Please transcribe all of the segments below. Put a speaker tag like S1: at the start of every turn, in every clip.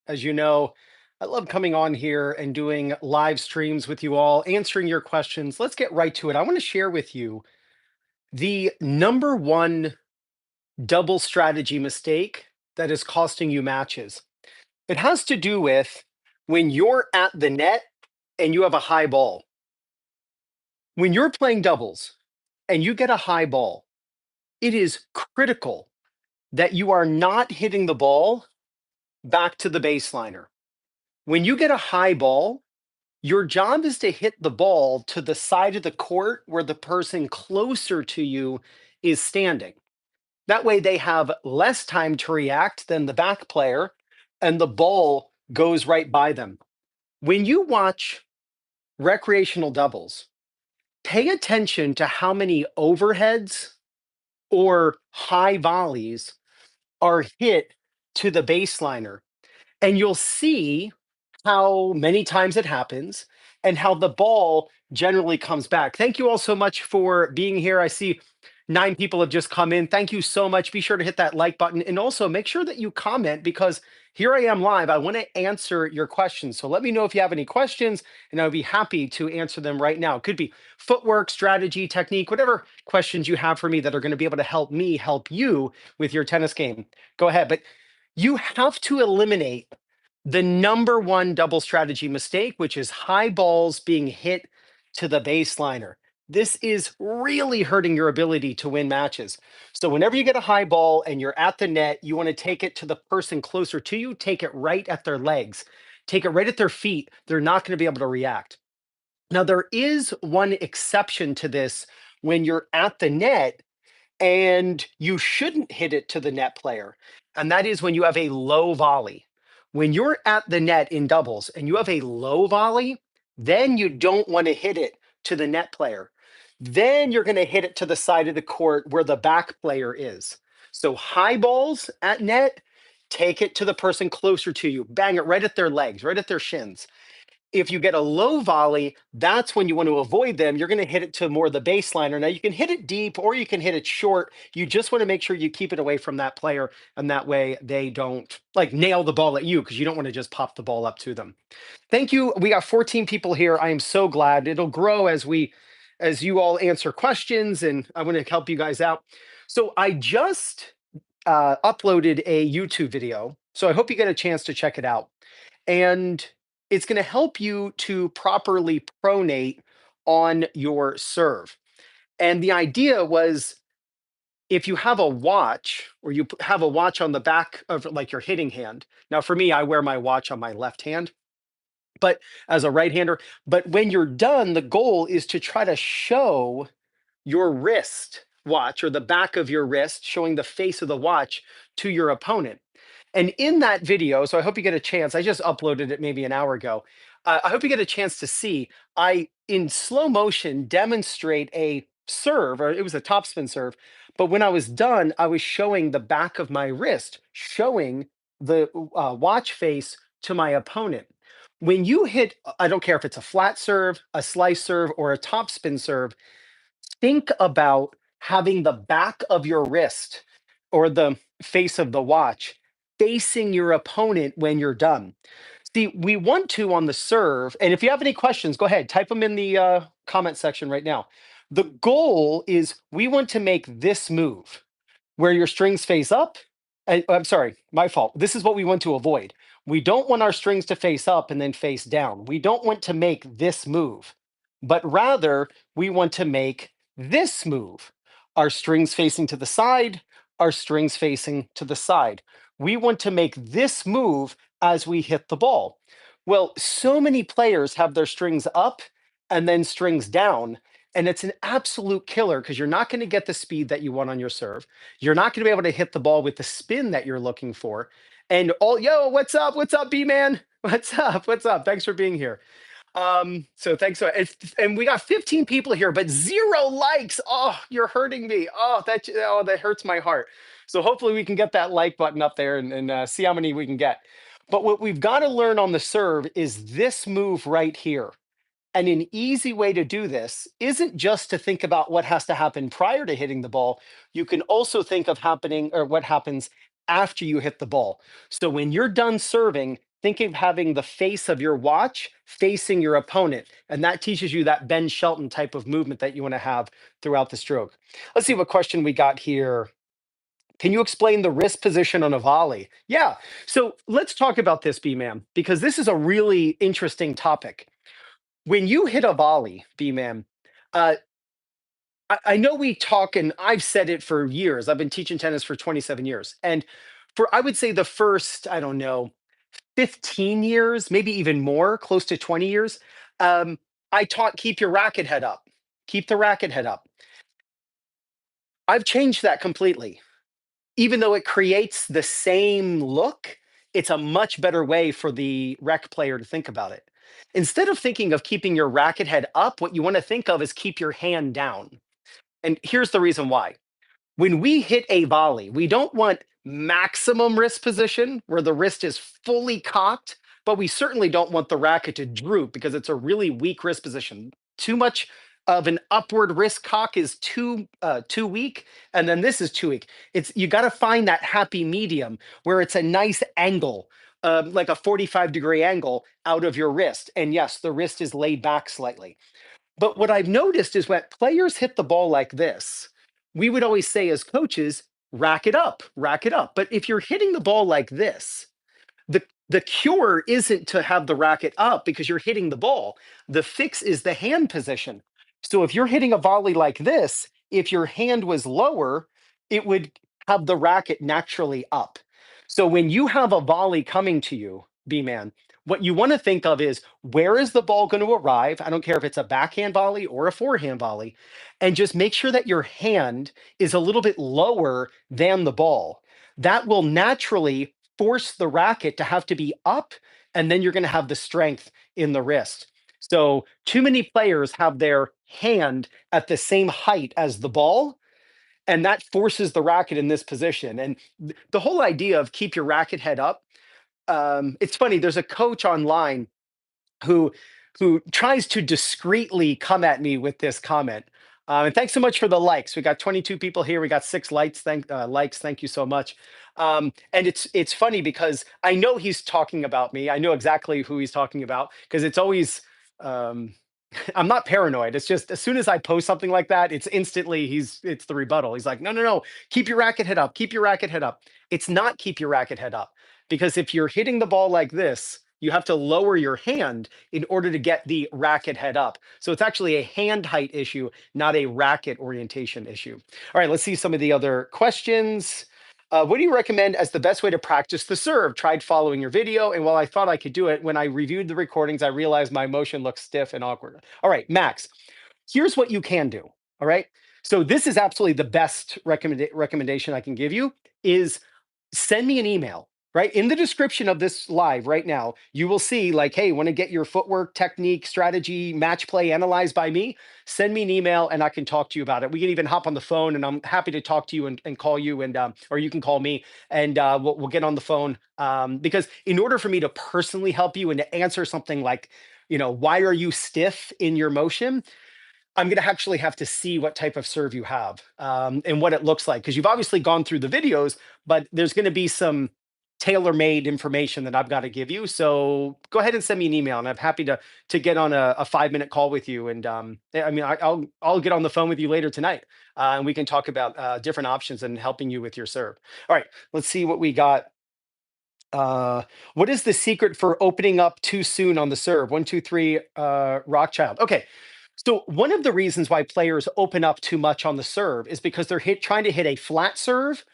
S1: As you know, I love coming on here and doing live streams with you all, answering your questions. Let's get right to it. I want to share with you the number one double strategy mistake that is costing you matches. It has to do with when you're at the net and you have a high ball. When you're playing doubles and you get a high ball, it is critical that you are not hitting the ball back to the baseliner. When you get a high ball, your job is to hit the ball to the side of the court where the person closer to you is standing. That way, they have less time to react than the back player, and the ball goes right by them. When you watch recreational doubles, pay attention to how many overheads or high volleys are hit to the baseliner. And you'll see how many times it happens and how the ball generally comes back. Thank you all so much for being here. I see 9 people have just come in. Thank you so much. Be sure to hit that like button and also make sure that you comment because here I am live. I want to answer your questions. So let me know if you have any questions and I'll be happy to answer them right now. It could be footwork, strategy, technique, whatever questions you have for me that are going to be able to help me help you with your tennis game. Go ahead. But you have to eliminate the number one double strategy mistake, which is high balls being hit to the baseliner. This is really hurting your ability to win matches. So, whenever you get a high ball and you're at the net, you want to take it to the person closer to you, take it right at their legs, take it right at their feet. They're not going to be able to react. Now, there is one exception to this when you're at the net and you shouldn't hit it to the net player. And that is when you have a low volley. When you're at the net in doubles and you have a low volley, then you don't want to hit it to the net player. Then you're going to hit it to the side of the court where the back player is. So high balls at net, take it to the person closer to you, bang it right at their legs, right at their shins. If you get a low volley, that's when you want to avoid them. You're going to hit it to more the baseliner. Now, you can hit it deep or you can hit it short. You just want to make sure you keep it away from that player. And that way they don't like nail the ball at you because you don't want to just pop the ball up to them. Thank you. We got 14 people here. I am so glad. It'll grow as you all answer questions, and I want to help you guys out. So I just uploaded a YouTube video. So I hope you get a chance to check it out. And it's going to help you to properly pronate on your serve. And the idea was if you have a watch or have a watch on the back of like your hitting hand. Now, for me, I wear my watch on my left hand, but as a right hander. But when you're done, the goal is to try to show your wrist watch or the back of your wrist, showing the face of the watch to your opponent. And in that video, so I hope you get a chance. I just uploaded it maybe an hour ago. I hope you get a chance to see. I, in slow motion, demonstrate a serve, or it was a topspin serve. But when I was done, I was showing the back of my wrist, showing the watch face to my opponent. When you hit, I don't care if it's a flat serve, a slice serve, or a topspin serve, think about having the back of your wrist or the face of the watch facing your opponent when you're done. See, we want to on the serve, and if you have any questions, go ahead, type them in the comment section right now. The goal is we want to make this move where your strings face up. I'm sorry, my fault. This is what we want to avoid. We don't want our strings to face up and then face down. We don't want to make this move, but rather we want to make this move. Our strings facing to the side, our strings facing to the side. We want to make this move as we hit the ball. Well, so many players have their strings up and then strings down. And it's an absolute killer because you're not going to get the speed that you want on your serve. You're not going to be able to hit the ball with the spin that you're looking for. And all, yo, what's up? What's up, B man? What's up? What's up? Thanks for being here. So thanks. And we got 15 people here, but 0 likes. Oh, you're hurting me. That hurts my heart. So hopefully we can get that like button up there and see how many we can get. But what we've got to learn on the serve is this move right here. And an easy way to do this isn't just to think about what has to happen prior to hitting the ball. You can also think of happening or what happens after you hit the ball. So when you're done serving, think of having the face of your watch facing your opponent. And that teaches you that Ben Shelton type of movement that you want to have throughout the stroke. Let's see what question we got here. Can you explain the wrist position on a volley? Yeah. So let's talk about this, B man, because this is a really interesting topic. When you hit a volley, B man, uh, I know we talk, and I've said it for years. I've been teaching tennis for 27 years. And for, I would say, the first, I don't know, 15 years, maybe even more, close to 20 years, um, I taught keep your racket head up, keep the racket head up. I've changed that completely. Even though it creates the same look, it's a much better way for the rec player to think about it. Instead of thinking of keeping your racket head up, what you want to think of is keep your hand down. And here's the reason why. When we hit a volley, we don't want maximum wrist position where the wrist is fully cocked, but we certainly don't want the racket to droop because it's a really weak wrist position. Too much of an upward wrist cock is too weak, and then this is too weak. It's you got to find that happy medium where it's a nice angle, like a 45-degree angle out of your wrist. And yes, the wrist is laid back slightly. But what I've noticed is when players hit the ball like this, we would always say as coaches, rack it up, rack it up. But if you're hitting the ball like this, the cure isn't to have the racket up because you're hitting the ball. The fix is the hand position. So if you're hitting a volley like this, if your hand was lower, it would have the racket naturally up. So when you have a volley coming to you, B man, what you want to think of is where is the ball going to arrive? I don't care if it's a backhand volley or a forehand volley, and just make sure that your hand is a little bit lower than the ball. That will naturally force the racket to have to be up, and then you're going to have the strength in the wrist. So, too many players have their hand at the same height as the ball, and that forces the racket in this position. And the whole idea of keep your racket head up, it's funny, there's a coach online who tries to discreetly come at me with this comment. And thanks so much for the likes. We got 22 people here. We got 6 likes. Likes. Thank you so much. And it's funny because I know he's talking about me. I know exactly who he's talking about because it's always. Um, I'm not paranoid. It's just as soon as I post something like that, it's instantly it's the rebuttal. He's like, no, no, no, keep your racket head up. Keep your racket head up. It's not keep your racket head up because if you're hitting the ball like this, you have to lower your hand in order to get the racket head up. So it's actually a hand height issue, not a racket orientation issue. All right, let's see some of the other questions. What do you recommend as the best way to practice the serve? Tried following your video, and while I thought I could do it, when I reviewed the recordings, I realized my motion looks stiff and awkward. All right, Max, here's what you can do. All right. So this is absolutely the best recommendation I can give you is send me an email. Right in the description of this live right now, you will see like, hey, want to get your footwork, technique, strategy, match play analyzed by me? Send me an email and I can talk to you about it. We can even hop on the phone and I'm happy to talk to you and call you and or you can call me and we'll get on the phone because in order for me to personally help you and to answer something like, why are you stiff in your motion? I'm going to actually have to see what type of serve you have and what it looks like because you've obviously gone through the videos, but there's going to be some tailor-made information that I've got to give you. So go ahead and send me an email, and I'm happy to get on a 5-minute call with you. And I mean, I'll get on the phone with you later tonight, and we can talk about different options and helping you with your serve. All right, let's see what we got. What is the secret for opening up too soon on the serve? 1, 2, 3, Rockchild. Okay. So one of the reasons why players open up too much on the serve is because they're trying to hit a flat serve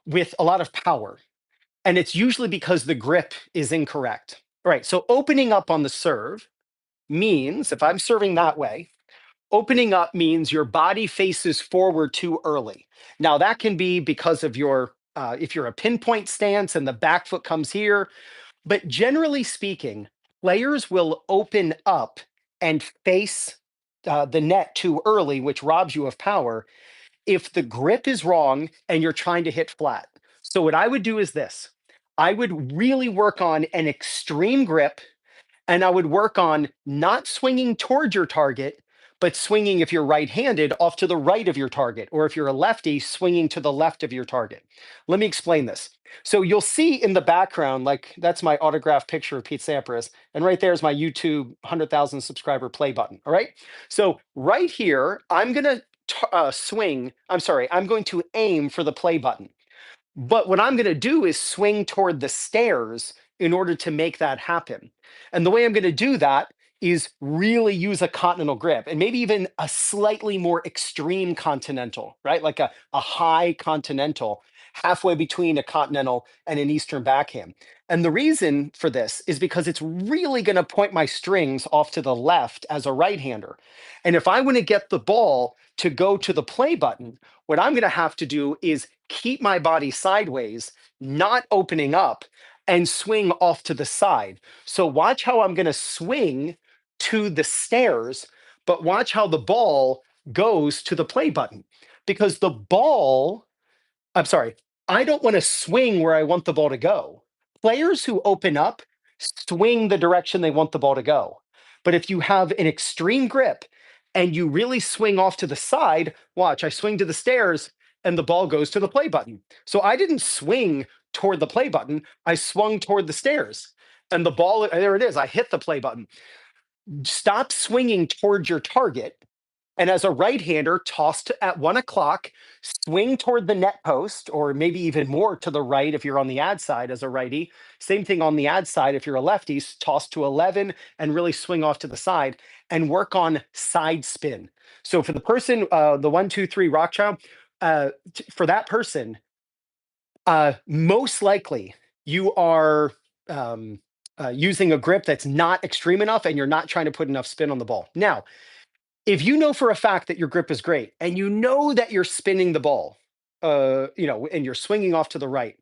S1: with a lot of power. And it's usually because the grip is incorrect. All right. So opening up on the serve means if I'm serving that way, opening up means your body faces forward too early. Now that can be because of your if you're a pinpoint stance and the back foot comes here, but generally speaking, players will open up and face the net too early, which robs you of power if the grip is wrong and you're trying to hit flat. So, what I would do is this I would really work on an extreme grip and I would work on not swinging towards your target, but swinging if you're right-handed off to the right of your target, or if you're a lefty, swinging to the left of your target. Let me explain this. So you'll see in the background, like that's my autographed picture of Pete Sampras, and right there's my YouTube 100,000 subscriber play button. All right. So right here, I'm gonna swing. I'm sorry. I'm going to aim for the play button. But what I'm going to do is swing toward the stairs in order to make that happen. And the way I'm going to do that is really use a continental grip and maybe even a slightly more extreme continental, right? Like a high continental, halfway between a continental and an Eastern backhand. And the reason for this is because it's really going to point my strings off to the left as a right hander. And if I want to get the ball to go to the play button, what I'm going to have to do is keep my body sideways, not opening up, and swing off to the side. So watch how I'm going to swing to the stairs, but watch how the ball goes to the play button. Because the ball, I'm sorry, I don't want to swing where I want the ball to go. Players who open up swing the direction they want the ball to go. But if you have an extreme grip and you really swing off to the side, watch, I swing to the stairs and the ball goes to the play button. So I didn't swing toward the play button, I swung toward the stairs. And the ball, there it is, I hit the play button. Stop swinging toward your target. And as a right-hander, toss at 1 o'clock, swing toward the net post, or maybe even more to the right if you're on the ad side as a righty. Same thing on the ad side if you're a lefty, toss to 11 and really swing off to the side and work on side spin. So for the person, the 1, 2, 3 rock child, for that person, most likely you are using a grip that's not extreme enough and you're not trying to put enough spin on the ball. Now, if you know for a fact that your grip is great and you know that you're spinning the ball, and you're swinging off to the right,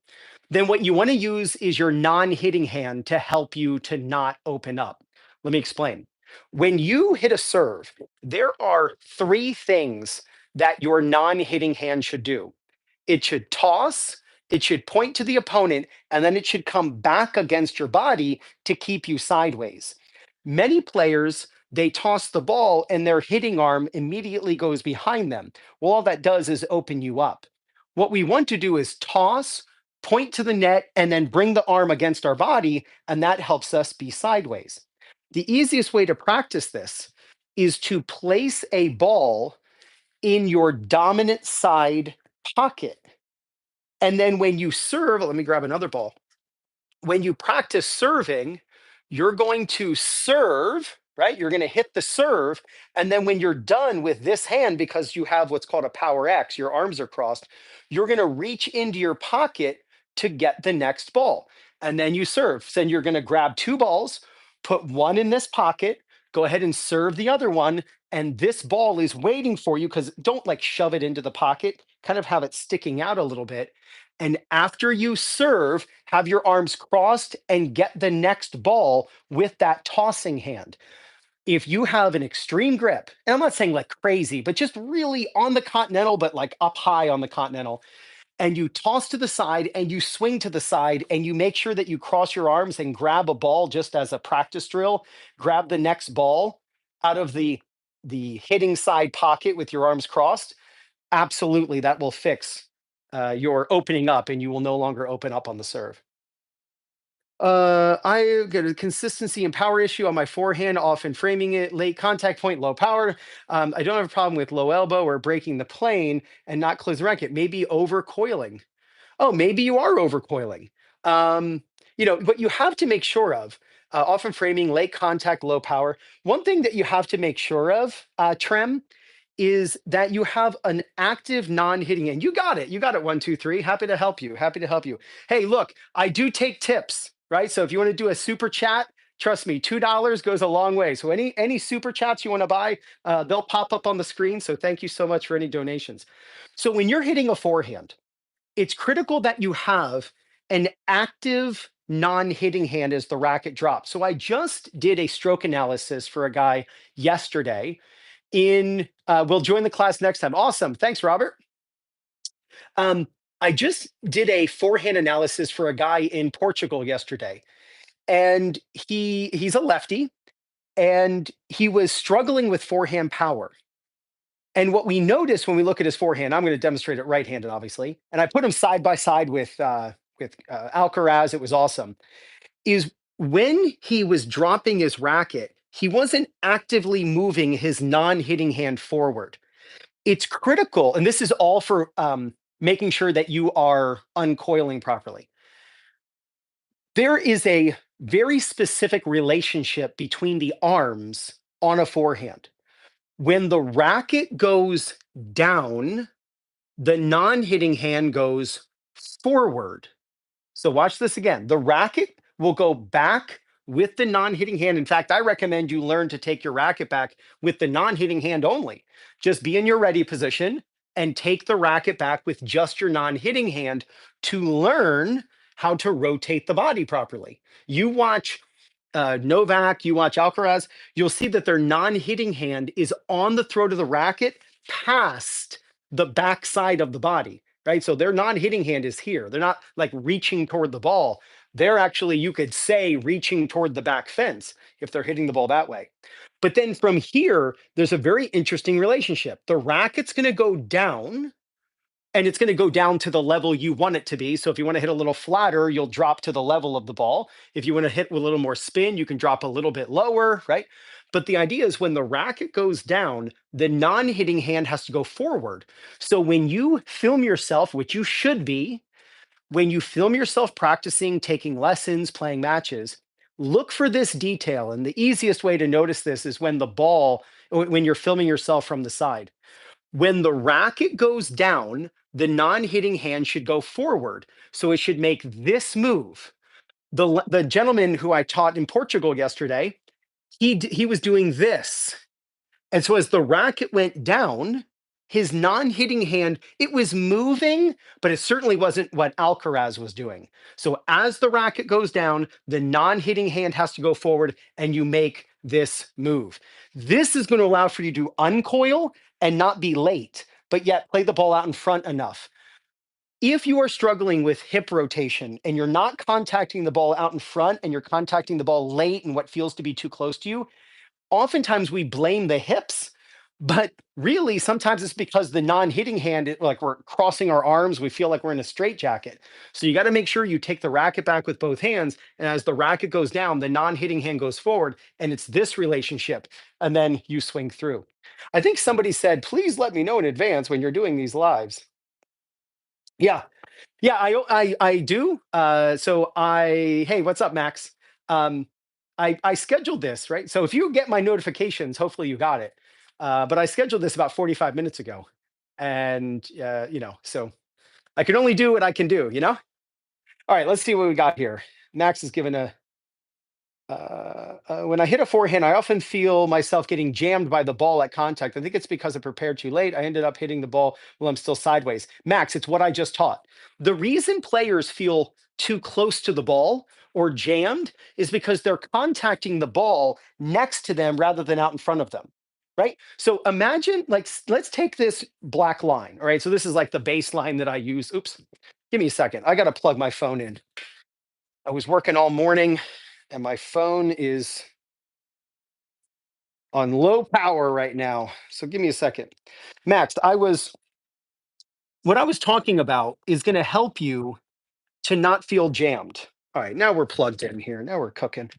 S1: then what you want to use is your non-hitting hand to help you to not open up. Let me explain. When you hit a serve, there are three things that your non-hitting hand should do. It should toss, it should point to the opponent, and then it should come back against your body to keep you sideways. Many players, they toss the ball and their hitting arm immediately goes behind them. Well, all that does is open you up. What we want to do is toss, point to the net, and then bring the arm against our body, and that helps us be sideways. The easiest way to practice this is to place a ball in your dominant side pocket. And then when you serve, let me grab another ball. When you practice serving, you're going to serve, right? You're going to hit the serve. And then when you're done with this hand, because you have what's called a power X, your arms are crossed, you're going to reach into your pocket to get the next ball. And then you serve. Then you're going to grab two balls, put one in this pocket, go ahead and serve the other one. And this ball is waiting for you because don't like shove it into the pocket, kind of have it sticking out a little bit. And after you serve, have your arms crossed and get the next ball with that tossing hand. If you have an extreme grip, and I'm not saying like crazy, but just really on the continental, but like up high on the continental, and you toss to the side and you swing to the side and you make sure that you cross your arms and grab a ball just as a practice drill, grab the next ball out of the hitting side pocket with your arms crossed, absolutely that will fix your opening up and you will no longer open up on the serve. I get a consistency and power issue on my forehand, often framing it late contact point, low power. I don't have a problem with low elbow or breaking the plane and not close the racket. Maybe overcoiling. Oh, maybe you are overcoiling. But you have to make sure of often framing, late contact, low power. One thing that you have to make sure of, Trem, is that you have an active non-hitting hand. You got it. You got it. 1, 2, 3. Happy to help you. Happy to help you. Hey, look, I do take tips, right? So if you want to do a super chat, trust me, $2 goes a long way. So any super chats you want to buy, they'll pop up on the screen. So thank you so much for any donations. So when you're hitting a forehand, it's critical that you have an active non-hitting hand as the racket drops. So I just did a stroke analysis for a guy yesterday we'll join the class next time. Awesome. Thanks, Robert. I just did a forehand analysis for a guy in Portugal yesterday, and he's a lefty. and he was struggling with forehand power. And what we notice when we look at his forehand, I'm going to demonstrate it right-handed, obviously, and I put him side by side with Alcaraz. It was awesome. Is when he was dropping his racket, he wasn't actively moving his non-hitting hand forward. It's critical, and this is all for making sure that you are uncoiling properly. There is a very specific relationship between the arms on a forehand. When the racket goes down, the non-hitting hand goes forward. So watch this again. The racket will go back with the non-hitting hand. In fact, I recommend you learn to take your racket back with the non-hitting hand only. Just be in your ready position and take the racket back with just your non-hitting hand to learn how to rotate the body properly. You watch Novak, you watch Alcaraz, you'll see that their non-hitting hand is on the throat of the racket past the backside of the body, right? So their non-hitting hand is here. They're not like reaching toward the ball. They're actually, you could say, reaching toward the back fence if they're hitting the ball that way. But then from here, there's a very interesting relationship. The racket's going to go down, and it's going to go down to the level you want it to be. So if you want to hit a little flatter, you'll drop to the level of the ball. If you want to hit with a little more spin, you can drop a little bit lower, right? But the idea is when the racket goes down, the non-hitting hand has to go forward. So when you film yourself, which you should be, when you film yourself practicing, taking lessons, playing matches, look for this detail. And the easiest way to notice this is when the ball, when you're filming yourself from the side. When the racket goes down, the non-hitting hand should go forward. So it should make this move. The gentleman who I taught in Portugal yesterday, he was doing this. And so as the racket went down, his non-hitting hand, it was moving, but it certainly wasn't what Alcaraz was doing. So as the racket goes down, the non-hitting hand has to go forward and you make this move. This is going to allow for you to uncoil and not be late, but yet play the ball out in front enough. If you are struggling with hip rotation and you're not contacting the ball out in front and you're contacting the ball late and what feels to be too close to you, oftentimes we blame the hips, but really sometimes it's because the non-hitting hand, like we're crossing our arms, we feel like we're in a straitjacket. So you got to make sure you take the racket back with both hands, and as the racket goes down, the non-hitting hand goes forward, and it's this relationship, and then you swing through. I think somebody said, please let me know in advance when you're doing these lives. Yeah, yeah, I do. Hey, what's up, Max? Um, I scheduled this, right? So if you get my notifications, hopefully you got it. But I scheduled this about 45 minutes ago, and so I can only do what I can do, you know. All right, let's see what we got here. Max is given a when I hit a forehand, I often feel myself getting jammed by the ball at contact. I think it's because I prepared too late. I ended up hitting the ball while I'm still sideways. Max, it's what I just taught. The reason players feel too close to the ball or jammed is because they're contacting the ball next to them rather than out in front of them. Right. So imagine, like, let's take this black line. All right. So this is like the baseline that I use. Oops. Give me a second. I got to plug my phone in. I was working all morning and my phone is on low power right now. So give me a second. Max, what I was talking about is going to help you to not feel jammed. All right, now we're plugged in here. Now we're cooking.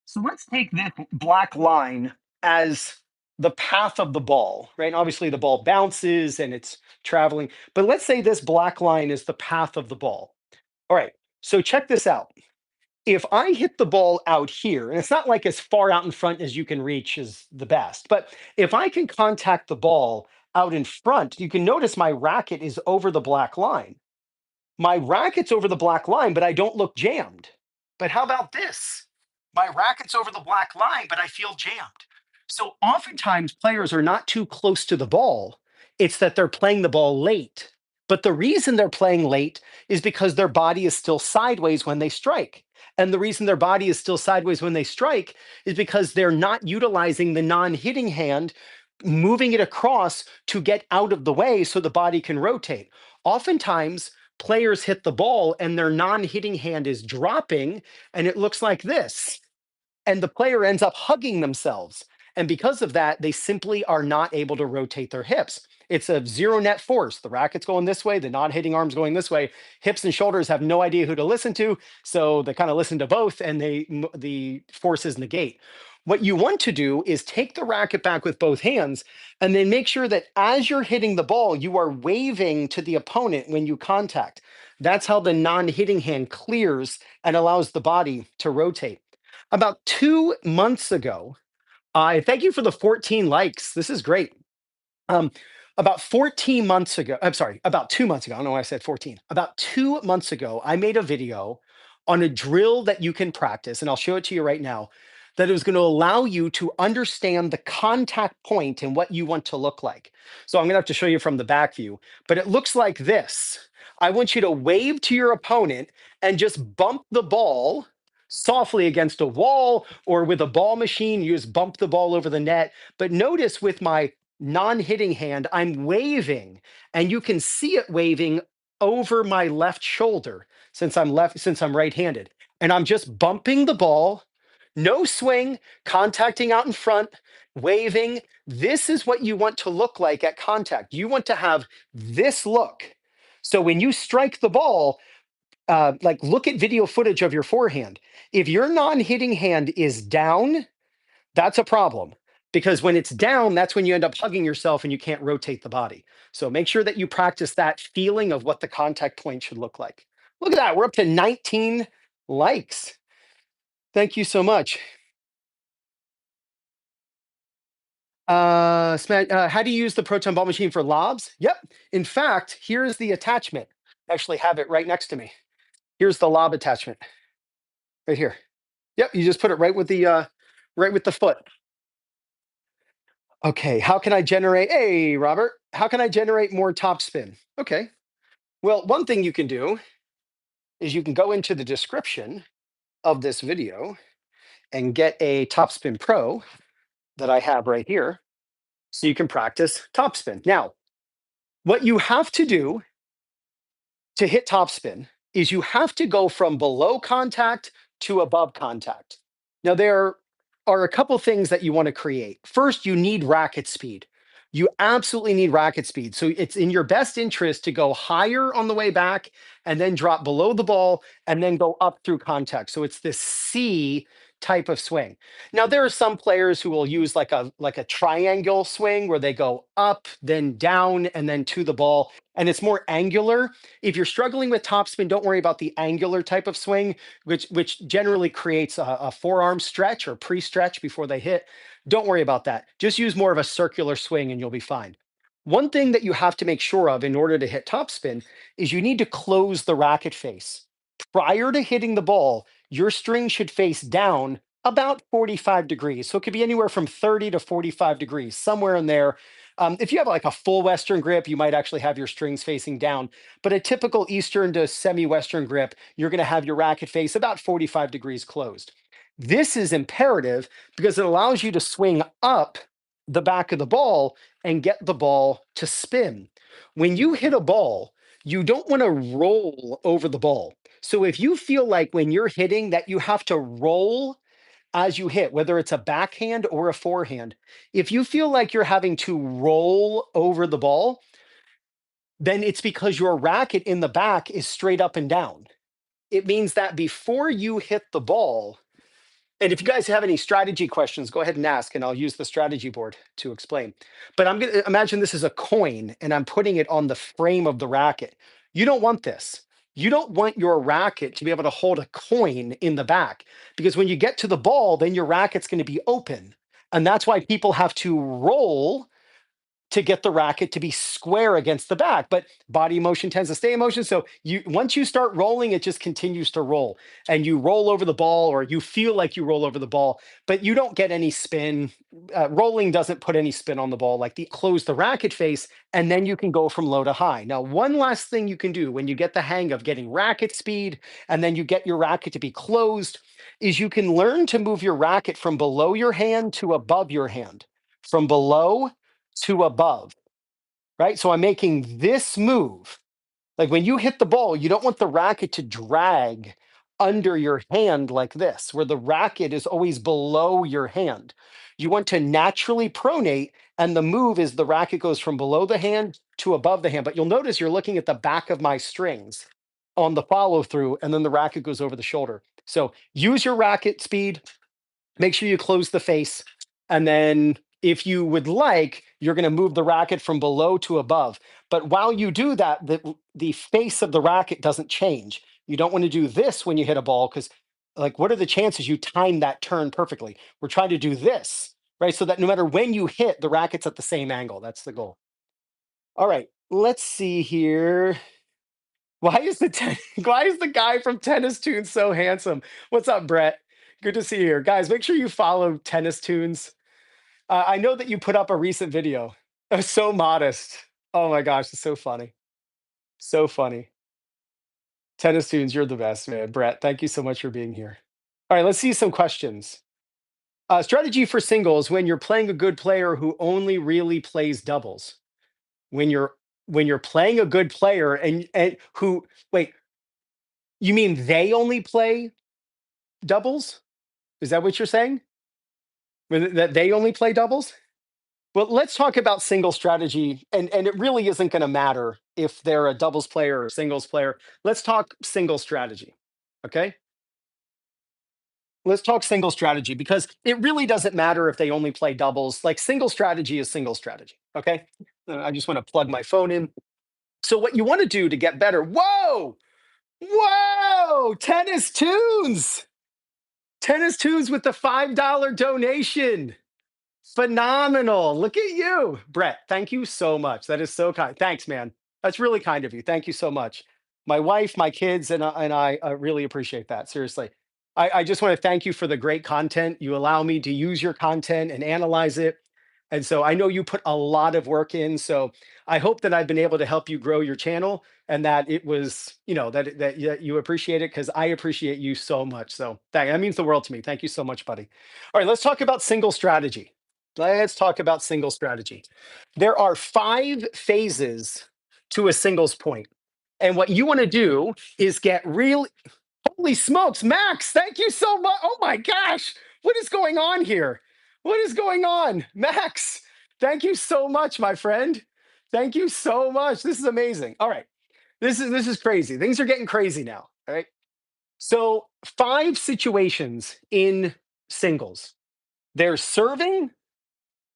S1: So let's take this black line as the path of the ball, right? And obviously the ball bounces and it's traveling, but let's say this black line is the path of the ball. All right, so check this out. If I hit the ball out here, and it's not like as far out in front as you can reach is the best, but if I can contact the ball out in front, you can notice my racket is over the black line. My racket's over the black line, but I don't look jammed. But how about this? My racket's over the black line, but I feel jammed. So oftentimes players are not too close to the ball. It's that they're playing the ball late. But the reason they're playing late is because their body is still sideways when they strike. And the reason their body is still sideways when they strike is because they're not utilizing the non-hitting hand, moving it across to get out of the way so the body can rotate. Oftentimes, players hit the ball and their non-hitting hand is dropping and it looks like this. and the player ends up hugging themselves. And because of that, they simply are not able to rotate their hips. It's a zero net force. The racket's going this way, the non hitting arm's going this way. Hips and shoulders have no idea who to listen to. So they kind of listen to both and the forces negate. What you want to do is take the racket back with both hands and then make sure that as you're hitting the ball, you are waving to the opponent when you contact. That's how the non hitting hand clears and allows the body to rotate. About 2 months ago, I thank you for the 14 likes. This is great. Um, about 14 months ago, I'm sorry, about 2 months ago, I don't know why I said 14. About 2 months ago, I made a video on a drill that you can practice, and I'll show it to you right now, that is going to allow you to understand the contact point and what you want to look like. So I'm going to have to show you from the back view, but it looks like this. I want you to wave to your opponent and just bump the ball softly against a wall or with a ball machine, you just bump the ball over the net. But notice with my non-hitting hand, I'm waving, and you can see it waving over my left shoulder since I'm right-handed. And I'm just bumping the ball, no swing, contacting out in front, waving. This is what you want to look like at contact. You want to have this look. So when you strike the ball, like look at video footage of your forehand. If your non-hitting hand is down, that's a problem because when it's down, that's when you end up hugging yourself and you can't rotate the body. So make sure that you practice that feeling of what the contact point should look like. Look at that. We're up to 19 likes. Thank you so much. How do you use the proton ball machine for lobs? Yep. In fact, here's the attachment. I actually have it right next to me. Here's the lob attachment right here. Yep. You just put it right with the foot. Okay, how can I generate? Hey, Robert, how can I generate more topspin? Okay, well, one thing you can do is you can go into the description of this video and get a Topspin Pro that I have right here so you can practice topspin. Now, what you have to do to hit topspin is you have to go from below contact to above contact. Now, there are a couple things that you want to create. First, you need racket speed. You absolutely need racket speed. So it's in your best interest to go higher on the way back and then drop below the ball and then go up through contact. So it's this C type of swing. Now there are some players who will use like a triangle swing where they go up, then down, and then to the ball, and it's more angular. If you're struggling with topspin, don't worry about the angular type of swing, which generally creates a forearm stretch or pre-stretch before they hit. Don't worry about that. Just use more of a circular swing and you'll be fine. One thing that you have to make sure of in order to hit topspin is you need to close the racket face. Prior to hitting the ball, your string should face down about 45 degrees. So it could be anywhere from 30 to 45 degrees, somewhere in there. If you have like a full Western grip, you might actually have your strings facing down. But a typical Eastern to semi-Western grip, you're going to have your racket face about 45 degrees closed. This is imperative because it allows you to swing up the back of the ball and get the ball to spin. When you hit a ball, you don't want to roll over the ball. So if you feel like when you're hitting that you have to roll as you hit, whether it's a backhand or a forehand, if you feel like you're having to roll over the ball, then it's because your racket in the back is straight up and down. It means that before you hit the ball, and if you guys have any strategy questions, go ahead and ask, and I'll use the strategy board to explain. But I'm going to imagine this is a coin, and I'm putting it on the frame of the racket. You don't want this. You don't want your racket to be able to hold a coin in the back, because when you get to the ball, then your racket's going to be open. And that's why people have to roll to get the racket to be square against the back, but body motion tends to stay in motion. So you once you start rolling, it just continues to roll, and you roll over the ball, or you feel like you roll over the ball, but you don't get any spin. Rolling doesn't put any spin on the ball. Like the close the racket face, and then you can go from low to high. Now, one last thing you can do when you get the hang of getting racket speed, and then you get your racket to be closed, is you can learn to move your racket from below your hand to above your hand, from below to above, right? So I'm making this move. Like when you hit the ball, you don't want the racket to drag under your hand like this, where the racket is always below your hand. You want to naturally pronate, and the move is the racket goes from below the hand to above the hand. But you'll notice you're looking at the back of my strings on the follow through, and then the racket goes over the shoulder. So use your racket speed, make sure you close the face, and then if you would like, you're going to move the racket from below to above. But while you do that, the face of the racket doesn't change. You don't want to do this when you hit a ball, because like, what are the chances you time that turn perfectly? We're trying to do this, right? So that no matter when you hit, the racket's at the same angle. That's the goal. All right, let's see here. Why is the guy from Tennis Tunes so handsome? What's up, Brett? Good to see you here. Guys, make sure you follow Tennis Tunes. I know that you put up a recent video. So modest. Oh my gosh, it's so funny. So funny. Tennis Tunes, you're the best, man. Brett, thank you so much for being here. All right, let's see some questions. Strategy for singles when you're playing a good player who only really plays doubles. When you're playing a good player and who wait, you mean they only play doubles? Is that what you're saying? That they only play doubles? Well, let's talk about single strategy, and it really isn't going to matter if they're a doubles player or a singles player. Let's talk single strategy. Okay? Let's talk single strategy because it really doesn't matter if they only play doubles. Like single strategy is single strategy. Okay? I just want to plug my phone in. So what you want to do to get better? Whoa! Whoa! Tennis Tunes with the $5 donation. Phenomenal. Look at you. Brett, thank you so much. That is so kind. Thanks, man. That's really kind of you. Thank you so much. My wife, my kids, and I really appreciate that. Seriously. I just want to thank you for the great content. You allow me to use your content and analyze it. And so I know you put a lot of work in. So I hope that I've been able to help you grow your channel and that it was, that you appreciate it because I appreciate you so much. So that means the world to me. Thank you so much, buddy. All right, let's talk about single strategy. Let's talk about single strategy. There are 5 phases to a singles point. And what you want to do is get real. Holy smokes, Max, thank you so much. Oh my gosh, what is going on here? What is going on? Max, thank you so much, my friend. Thank you so much. This is amazing. All right. This is crazy. Things are getting crazy now. All right. So 5 situations in singles. There's serving,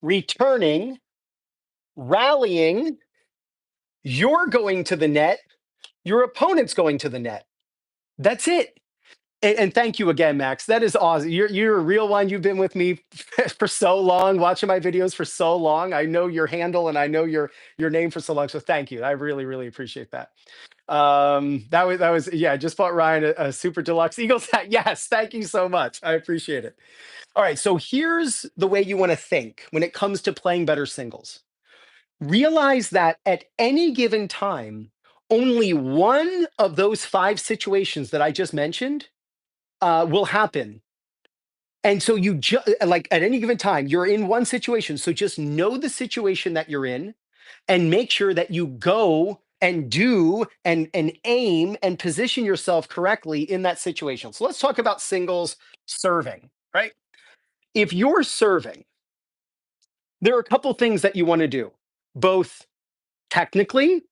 S1: returning, rallying, you're going to the net, your opponent's going to the net. That's it. And thank you again, Max. That is awesome. You're a real one. You've been with me for so long, watching my videos for so long. I know your handle and I know your name for so long. So thank you. I really, really appreciate that. That was yeah. I just bought Ryan a super deluxe Eagles hat. Yes, thank you so much. I appreciate it. All right. So here's the way you want to think when it comes to playing better singles. Realize that at any given time, only one of those 5 situations that I just mentioned will happen. And so like at any given time, you're in one situation. So just know the situation that you're in and make sure that you go and do and aim and position yourself correctly in that situation. So let's talk about singles serving, right? If you're serving, there are a couple things that you want to do, both technically,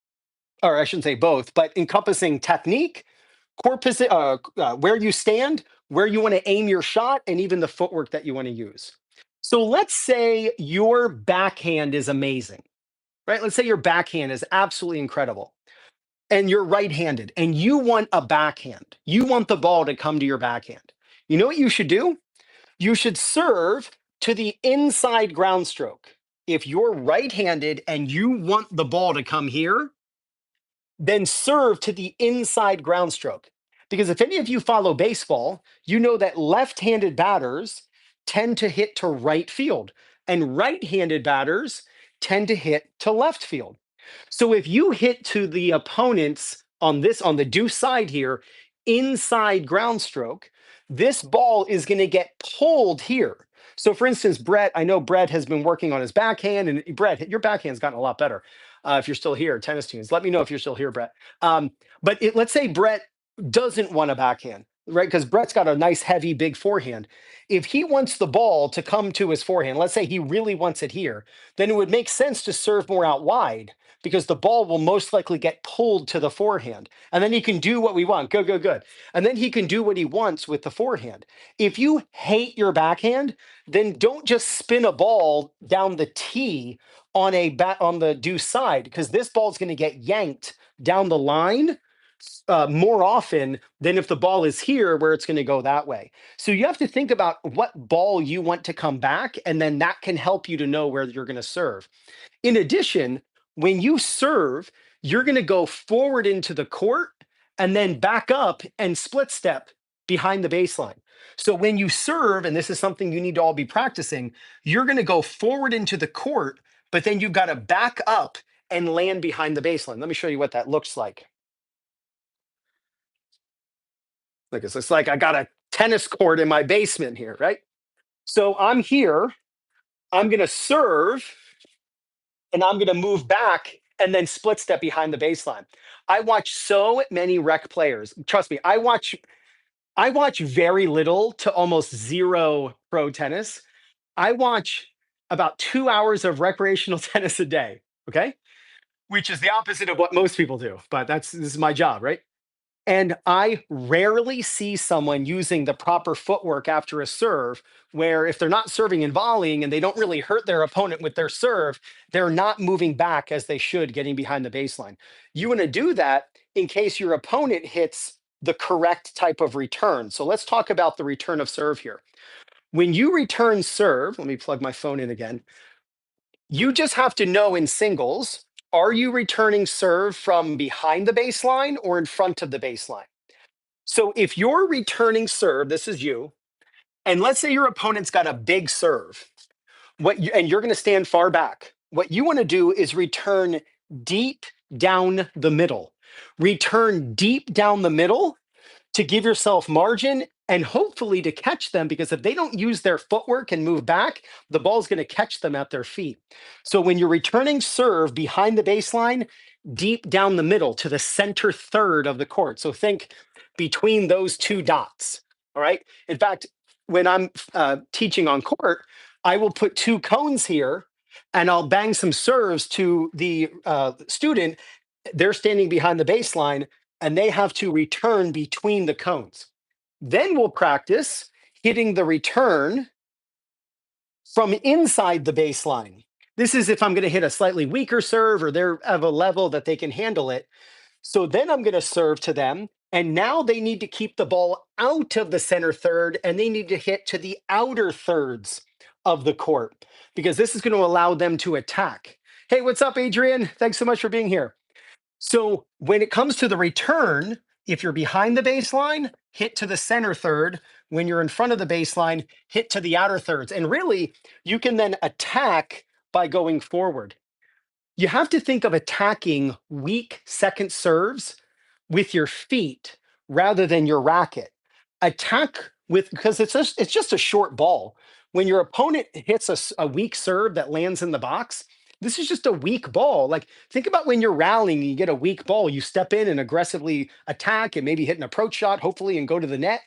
S1: or I shouldn't say both, but encompassing technique, where you stand, where you want to aim your shot, and even the footwork that you want to use. So let's say your backhand is amazing, right? Let's say your backhand is absolutely incredible, and you're right-handed, and you want a backhand. You want the ball to come to your backhand. You know what you should do? You should serve to the inside ground stroke. If you're right-handed and you want the ball to come here, then serve to the inside ground stroke. Because if any of you follow baseball, you know that left-handed batters tend to hit to right field and right-handed batters tend to hit to left field. So if you hit to the opponent's on the deuce side here, inside ground stroke, this ball is going to get pulled here. So for instance, Brett, I know Brett has been working on his backhand, and Brett, your backhand's gotten a lot better. If you're still here, Tennis Tunes, let me know if you're still here, Brett. But let's say Brett doesn't want a backhand. right? Because Brett's got a nice, heavy, big forehand. If he wants the ball to come to his forehand, let's say he really wants it here, then it would make sense to serve more out wide because the ball will most likely get pulled to the forehand. And then he can do what we want. Go, go, good. And then he can do what he wants with the forehand. If you hate your backhand, then don't just spin a ball down the tee on on the deuce side because this ball is going to get yanked down the line more often than if the ball is here where it's going to go that way. So you have to think about what ball you want to come back, and then that can help you to know where you're going to serve. In addition, when you serve, you're going to go forward into the court and then back up and split step behind the baseline. So when you serve, and this is something you need to all be practicing, you're going to go forward into the court, but then you've got to back up and land behind the baseline. Let me show you what that looks like. Look, it's like I got a tennis court in my basement here, right? So I'm here, I'm going to serve, and I'm going to move back and then split step behind the baseline. I watch so many rec players. Trust me, I watch very little to almost zero pro tennis. I watch about 2 hours of recreational tennis a day, okay? Which is the opposite of what most people do, but this is my job, right? And I rarely see someone using the proper footwork after a serve, where if they're not serving and volleying and they don't really hurt their opponent with their serve, they're not moving back as they should, getting behind the baseline. You want to do that in case your opponent hits the correct type of return. So let's talk about the return of serve here. When you return serve, let me plug my phone in again. You just have to know in singles, are you returning serve from behind the baseline or in front of the baseline? So if you're returning serve, this is you, and let's say your opponent's got a big serve, and you're going to stand far back. What you want to do is return deep down the middle. Return deep down the middle to give yourself margin and hopefully to catch them, because if they don't use their footwork and move back, the ball's going to catch them at their feet. So when you're returning serve behind the baseline, deep down the middle to the center third of the court. So think between those two dots. All right. In fact, when I'm teaching on court, I will put two cones here and I'll bang some serves to the student. They're standing behind the baseline and they have to return between the cones. Then we'll practice hitting the return from inside the baseline. This is if I'm going to hit a slightly weaker serve or they're of a level that they can handle it. So then I'm going to serve to them. And now they need to keep the ball out of the center third and they need to hit to the outer thirds of the court because this is going to allow them to attack. Hey, what's up, Adrian? Thanks so much for being here. So when it comes to the return, if you're behind the baseline, hit to the center third. When you're in front of the baseline, hit to the outer thirds. And really, you can then attack by going forward. You have to think of attacking weak second serves with your feet rather than your racket. Attack with, because it's just a short ball. When your opponent hits a weak serve that lands in the box, this is just a weak ball. Like, think about when you're rallying, and you get a weak ball, you step in and aggressively attack and maybe hit an approach shot, hopefully, and go to the net.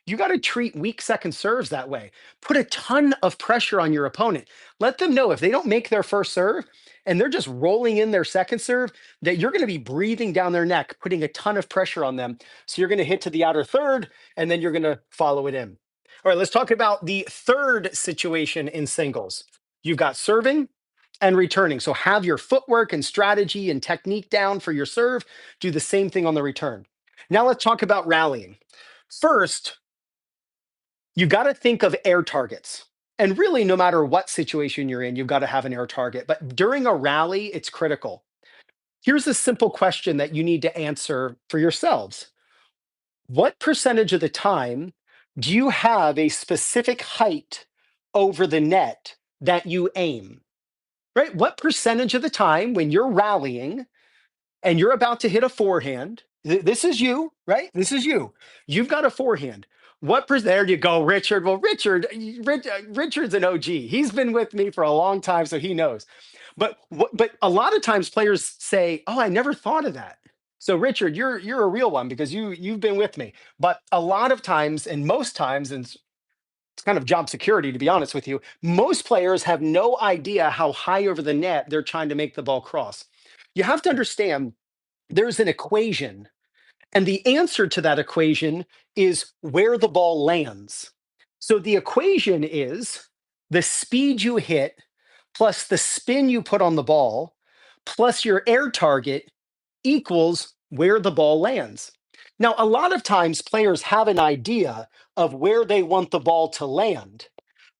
S1: You got to treat weak second serves that way. Put a ton of pressure on your opponent. Let them know if they don't make their first serve and they're just rolling in their second serve, that you're going to be breathing down their neck, putting a ton of pressure on them. So you're going to hit to the outer third and then you're going to follow it in. All right, let's talk about the third situation in singles. You've got serving and returning. So have your footwork and strategy and technique down for your serve. Do the same thing on the return. Now let's talk about rallying. First, you got to think of air targets. And really, no matter what situation you're in, you've got to have an air target. But during a rally, it's critical. Here's a simple question that you need to answer for yourselves. What percentage of the time do you have a specific height over the net that you aim? Right? What percentage of the time when you're rallying and you're about to hit a forehand, this is you, right? This is you. You've got a forehand. There you go, Richard. Well, Richard's an OG. He's been with me for a long time, so he knows. But a lot of times players say, "Oh, I never thought of that." So Richard, you're a real one because you've been with me. But a lot of times, and most times, and it's kind of job security to be honest with you, most players have no idea how high over the net they're trying to make the ball cross. You have to understand there's an equation, and the answer to that equation is where the ball lands. So the equation is the speed you hit plus the spin you put on the ball plus your air target equals where the ball lands. Now, a lot of times players have an idea of where they want the ball to land,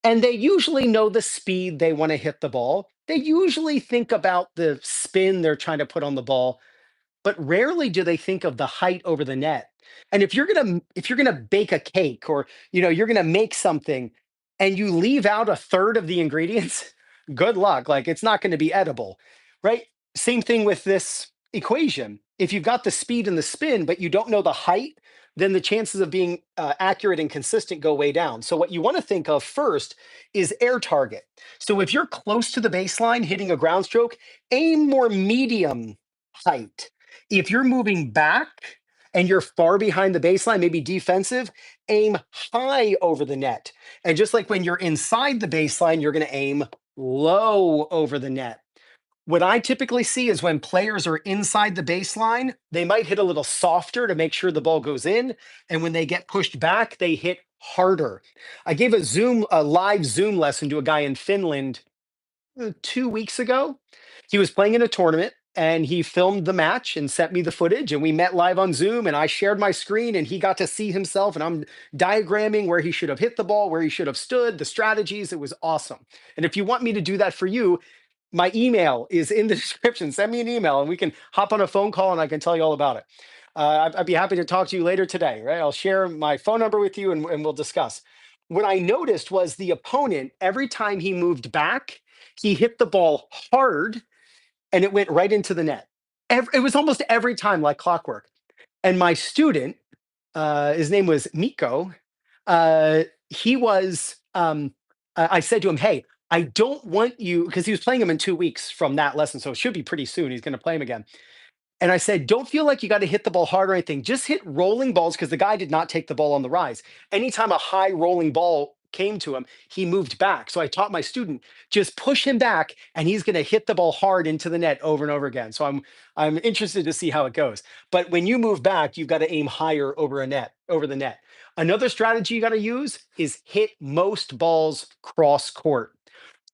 S1: and they usually know the speed they want to hit the ball. They usually think about the spin they're trying to put on the ball, but rarely do they think of the height over the net. And if you're gonna bake a cake, or you're gonna make something and you leave out a third of the ingredients, good luck. Like, it's not going to be edible, right? Same thing with this equation. If you've got the speed and the spin but you don't know the height, then the chances of being accurate and consistent go way down. So what you want to think of first is air target. So if you're close to the baseline hitting a ground stroke, aim more medium height. If you're moving back and you're far behind the baseline, maybe defensive, aim high over the net. And just like when you're inside the baseline, you're going to aim low over the net. What I typically see is when players are inside the baseline, they might hit a little softer to make sure the ball goes in. And when they get pushed back, they hit harder. I gave a live Zoom lesson to a guy in Finland 2 weeks ago. He was playing in a tournament and he filmed the match and sent me the footage, and we met live on Zoom, and I shared my screen and he got to see himself, and I'm diagramming where he should have hit the ball, where he should have stood, the strategies. It was awesome. And if you want me to do that for you, my email is in the description. Send me an email and we can hop on a phone call and I can tell you all about it. I'd be happy to talk to you later today, right? I'll share my phone number with you, and we'll discuss. What I noticed was the opponent, every time he moved back, he hit the ball hard and it went right into the net. It was almost every time like clockwork. And my student, his name was Miko, he was, I said to him, hey, I don't want you, because he was playing him in 2 weeks from that lesson. So it should be pretty soon. He's going to play him again. And I said, don't feel like you got to hit the ball hard or anything. Just hit rolling balls, because the guy did not take the ball on the rise. Anytime a high rolling ball came to him, he moved back. So I taught my student, just push him back and he's going to hit the ball hard into the net over and over again. So I'm interested to see how it goes. But when you move back, you've got to aim higher over the net. Another strategy you got to use is hit most balls cross court.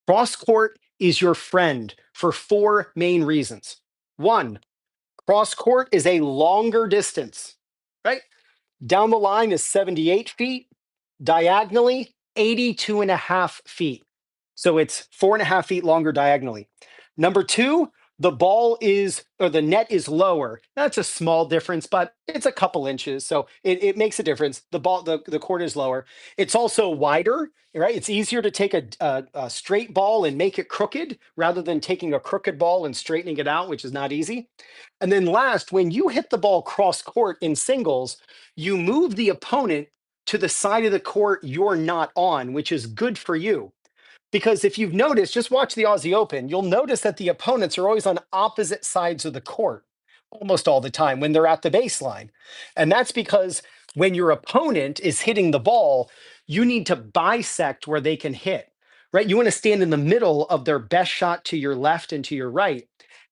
S1: Cross court is your friend for four main reasons. One, cross court is a longer distance, right? Down the line is 78 feet, diagonally 82 and a half feet. So it's 4.5 feet longer diagonally. Number two, the net is lower. That's a small difference, but it's a couple inches. So it makes a difference. The court is lower. It's also wider, right? It's easier to take a straight ball and make it crooked rather than taking a crooked ball and straightening it out, which is not easy. And then last, when you hit the ball cross court in singles, you move the opponent to the side of the court you're not on, which is good for you. Because if you've noticed, just watch the Aussie Open, you'll notice that the opponents are always on opposite sides of the court almost all the time when they're at the baseline. And that's because when your opponent is hitting the ball, you need to bisect where they can hit, right? You want to stand in the middle of their best shot to your left and to your right.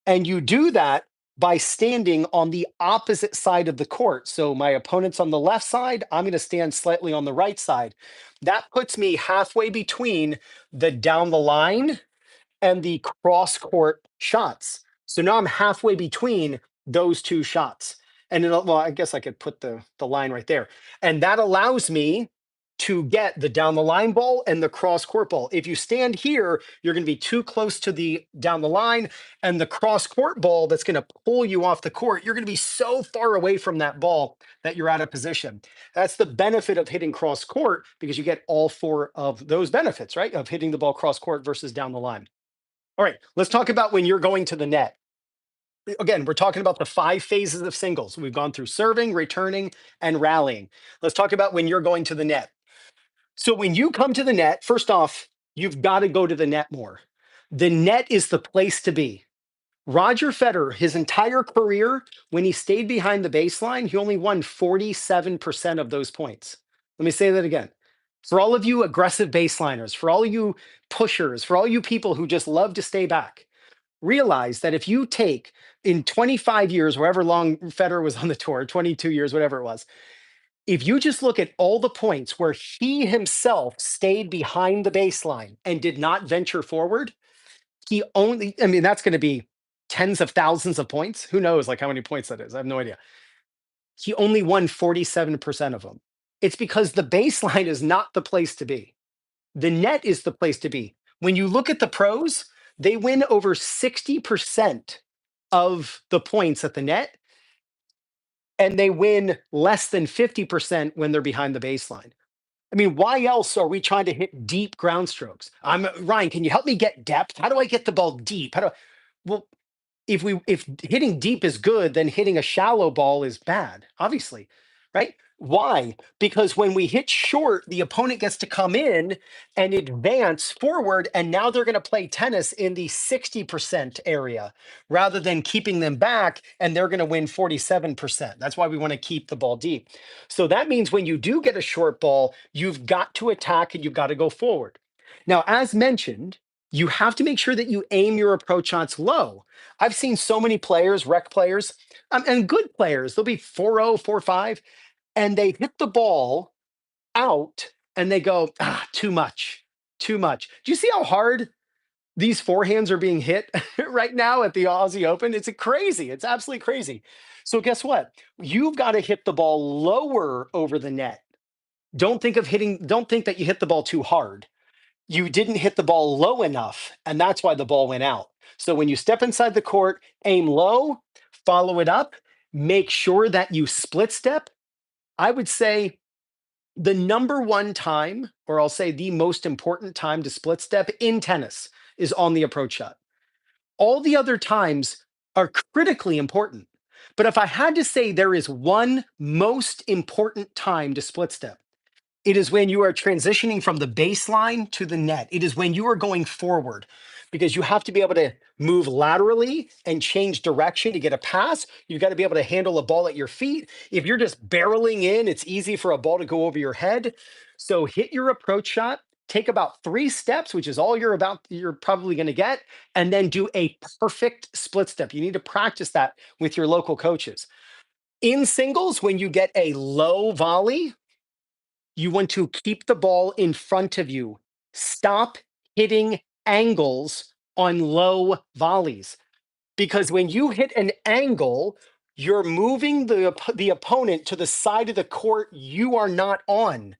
S1: And you do that by standing on the opposite side of the court. So my opponent's on the left side, I'm going to stand slightly on the right side. That puts me halfway between the down the line and the cross court shots. So now I'm halfway between those two shots. And well, I guess I could put the line right there. And that allows me to get the down the line ball and the cross court ball. If you stand here, you're going to be too close to the down the line, and the cross court ball that's going to pull you off the court, you're going to be so far away from that ball that you're out of position. That's the benefit of hitting cross court, because you get all four of those benefits, right? Of hitting the ball cross court versus down the line. All right, let's talk about when you're going to the net. Again, we're talking about the 5 phases of singles. We've gone through serving, returning, and rallying. Let's talk about when you're going to the net. So when you come to the net, first off, you've got to go to the net more. The net is the place to be. Roger Federer, his entire career, when he stayed behind the baseline, he only won 47% of those points. Let me say that again. For all of you aggressive baseliners, for all you pushers, for all you people who just love to stay back, realize that if you take in 25 years, wherever long Federer was on the tour, 22 years, whatever it was, if you just look at all the points where he himself stayed behind the baseline and did not venture forward, he only, I mean, that's going to be tens of thousands of points. Who knows, like how many points that is? I have no idea. He only won 47% of them. It's because the baseline is not the place to be. The net is the place to be. When you look at the pros, they win over 60% of the points at the net, and they win less than 50% when they're behind the baseline. I mean, why else are we trying to hit deep ground strokes? I'm Ryan. Can you help me get depth? How do I get the ball deep? How do I, well, if hitting deep is good, then hitting a shallow ball is bad, obviously, right? Why? Because when we hit short, the opponent gets to come in and advance forward, and now they're going to play tennis in the 60% area rather than keeping them back, and they're going to win 47%. That's why we want to keep the ball deep. So that means when you do get a short ball, you've got to attack and you've got to go forward. Now, as mentioned, you have to make sure that you aim your approach shots low. I've seen so many players, rec players, and good players, they'll be 4-0, 4-5, and they hit the ball out and they go, too much, too much. Do you see how hard these forehands are being hit right now at the Aussie Open? It's crazy. It's absolutely crazy. So guess what? You've got to hit the ball lower over the net. Don't think that you hit the ball too hard. You didn't hit the ball low enough, and that's why the ball went out. So when you step inside the court, aim low, follow it up, make sure that you split step. I would say the number one time, or I'll say the most important time to split step in tennis is on the approach shot. All the other times are critically important. But if I had to say there is one most important time to split step, it is when you are transitioning from the baseline to the net. It is when you are going forward because you have to be able to move laterally and change direction to get a pass. You've got to be able to handle a ball at your feet. If you're just barreling in, it's easy for a ball to go over your head. So hit your approach shot, take about 3 steps, which is all you're probably going to get, and then do a perfect split step. You need to practice that with your local coaches. In singles, when you get a low volley, you want to keep the ball in front of you. Stop hitting angles on low volleys. Because when you hit an angle, you're moving the opponent to the side of the court you are not on.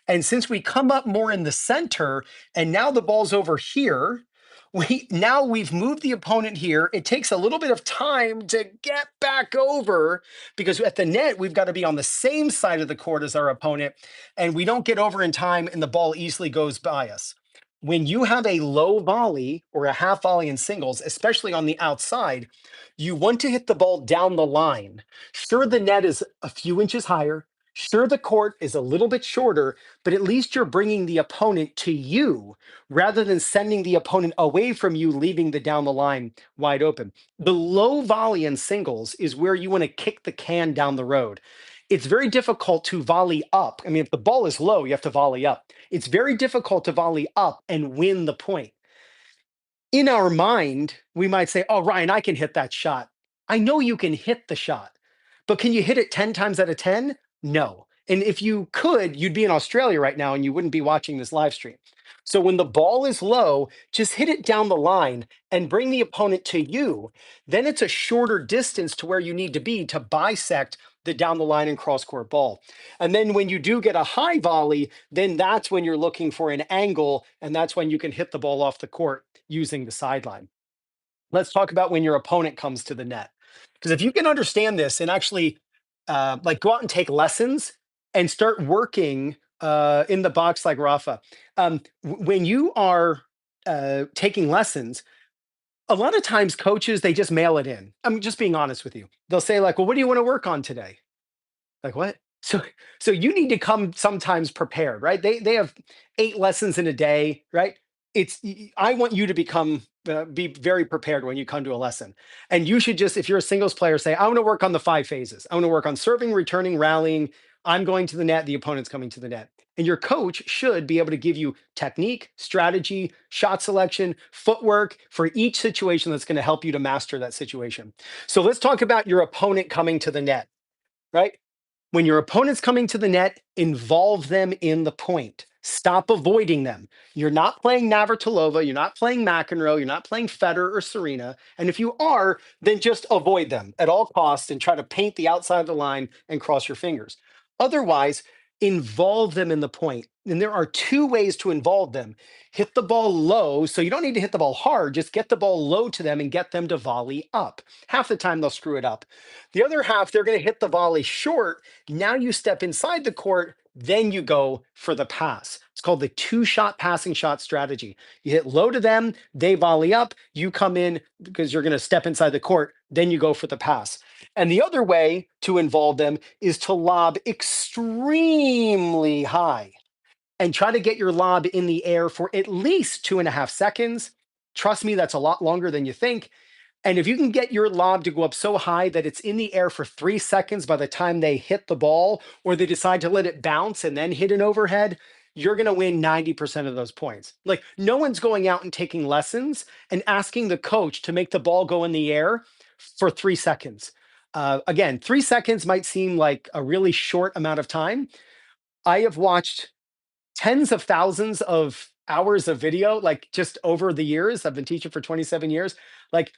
S1: And since we come up more in the center and now the ball's over here, we've moved the opponent here. It takes a little bit of time to get back over because at the net, we've got to be on the same side of the court as our opponent, and we don't get over in time and the ball easily goes by us. When you have a low volley or a half volley in singles, especially on the outside, you want to hit the ball down the line. Sure, the net is a few inches higher. Sure, the court is a little bit shorter, but at least you're bringing the opponent to you rather than sending the opponent away from you, leaving the down the line wide open. The low volley in singles is where you want to kick the can down the road. It's very difficult to volley up. I mean, if the ball is low, you have to volley up. It's very difficult to volley up and win the point. In our mind, we might say, oh, Ryan, I can hit that shot. I know you can hit the shot, but can you hit it 10 times out of 10? No. And if you could, you'd be in Australia right now and you wouldn't be watching this live stream. So when the ball is low, just hit it down the line and bring the opponent to you. Then it's a shorter distance to where you need to be to bisect the down the line and cross court ball. And then when you do get a high volley, then that's when you're looking for an angle, and that's when you can hit the ball off the court using the sideline. Let's talk about when your opponent comes to the net. Because if you can understand this and actually like go out and take lessons and start working in the box like Rafa. When you are taking lessons, a lot of times coaches, they just mail it in. I'm just being honest with you. They'll say like, well, what do you want to work on today? Like what? So you need to come sometimes prepared, right? They have 8 lessons in a day, right? I want you to be very prepared when you come to a lesson. And you should just, if you're a singles player, say, I want to work on the 5 phases. I want to work on serving, returning, rallying. I'm going to the net, the opponent's coming to the net. And your coach should be able to give you technique, strategy, shot selection, footwork for each situation that's going to help you to master that situation. So let's talk about your opponent coming to the net, right? When your opponent's coming to the net, involve them in the point. Stop avoiding them. You're not playing Navratilova, you're not playing McEnroe, you're not playing Federer or Serena. And if you are, then just avoid them at all costs and try to paint the outside of the line and cross your fingers. Otherwise, involve them in the point. And there are two ways to involve them. Hit the ball low, so you don't need to hit the ball hard, just get the ball low to them and get them to volley up. Half the time they'll screw it up. The other half, they're going to hit the volley short. Now you step inside the court, then you go for the pass. It's called the two-shot passing shot strategy. You hit low to them, they volley up, you come in because you're going to step inside the court, then you go for the pass. And the other way to involve them is to lob extremely high and try to get your lob in the air for at least 2.5 seconds. Trust me, that's a lot longer than you think. And if you can get your lob to go up so high that it's in the air for 3 seconds by the time they hit the ball, or they decide to let it bounce and then hit an overhead, you're going to win 90% of those points. Like, no one's going out and taking lessons and asking the coach to make the ball go in the air for 3 seconds. Again, 3 seconds might seem like a really short amount of time. I have watched tens of thousands of hours of video, like just over the years. I've been teaching for 27 years. Like,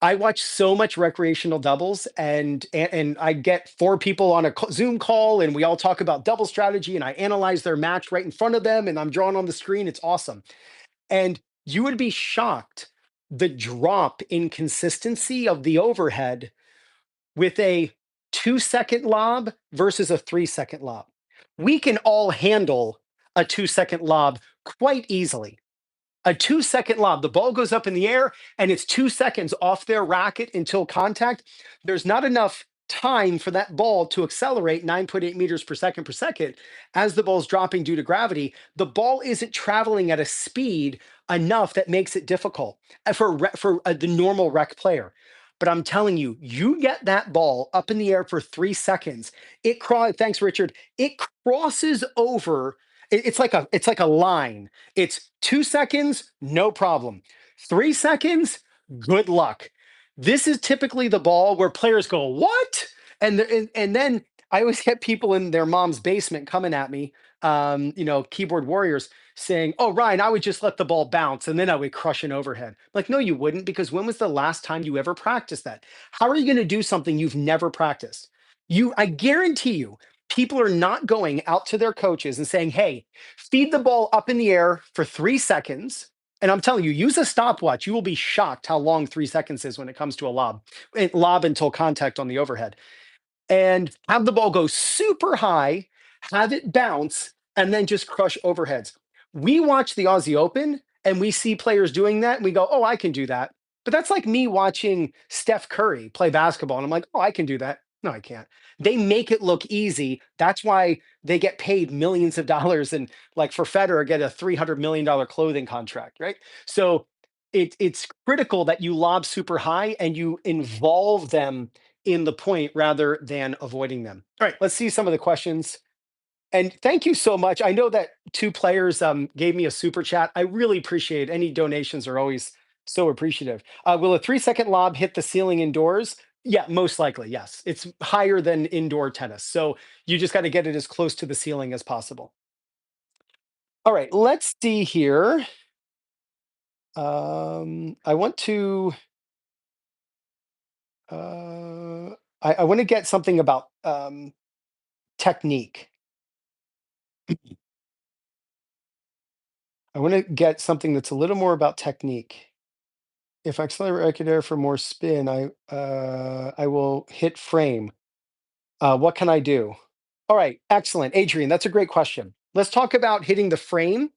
S1: I watch so much recreational doubles, and I get four people on a Zoom call, and we all talk about double strategy, and I analyze their match right in front of them, and I'm drawing on the screen. It's awesome. And you would be shocked the drop in consistency of the overhead with a 2 second lob versus a 3 second lob. We can all handle a 2 second lob quite easily. A 2 second lob, the ball goes up in the air and it's 2 seconds off their racket until contact. There's not enough time for that ball to accelerate 9.8 meters per second as the ball's dropping due to gravity. The ball isn't traveling at a speed enough that makes it difficult for the normal rec player. But I'm telling you, you get that ball up in the air for 3 seconds. Thanks, Richard. It crosses over. It's like a line. It's 2 seconds, no problem. 3 seconds, good luck. This is typically the ball where players go, "What?" And then I always get people in their mom's basement coming at me, keyboard warriors, saying, "Oh, Ryan, I would just let the ball bounce and then I would crush an overhead." Like, no, you wouldn't, because when was the last time you ever practiced that? How are you going to do something you've never practiced? I guarantee you, people are not going out to their coaches and saying, "Hey, feed the ball up in the air for 3 seconds." And I'm telling you, use a stopwatch. You will be shocked how long 3 seconds is when it comes to a lob. Lob until contact on the overhead. And have the ball go super high, have it bounce, and then just crush overheads. We watch the Aussie Open and we see players doing that and we go, "Oh, I can do that." But that's like me watching Steph Curry play basketball and I'm like, "Oh, I can do that." No, I can't. They make it look easy. That's why they get paid millions of dollars, and, like, for Federer, get a $300 million clothing contract, right? So it's critical that you lob super high and you involve them in the point rather than avoiding them. All right, let's see some of the questions. And thank you so much. I know that two players gave me a super chat. I really appreciate any donations, are always so appreciative. Will a 3 second lob hit the ceiling indoors? Yeah, most likely, yes. It's higher than indoor tennis. So you just got to get it as close to the ceiling as possible. All right, let's see here. I want to I want to get something about technique. I want to get something that's a little more about technique. If I accelerate racket air for more spin, I will hit frame. What can I do? All right, excellent, Adrian. That's a great question. Let's talk about hitting the frame.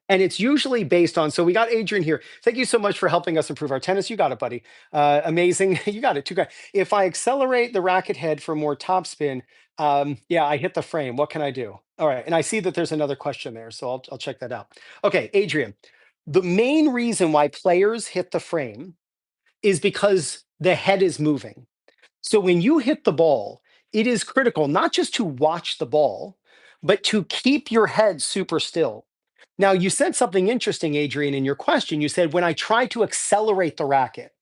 S1: And it's usually based on. So we got Adrian here. Thank you so much for helping us improve our tennis. You got it, buddy. Amazing. You got it. Too good. If I accelerate the racket head for more topspin, yeah, I hit the frame. What can I do? All right, and I see that there's another question there, so I'll check that out. Okay, Adrian, the main reason why players hit the frame is because the head is moving. So when you hit the ball, it is critical not just to watch the ball, but to keep your head super still. Now, you said something interesting, Adrian, in your question. You said, when I try to accelerate the racket,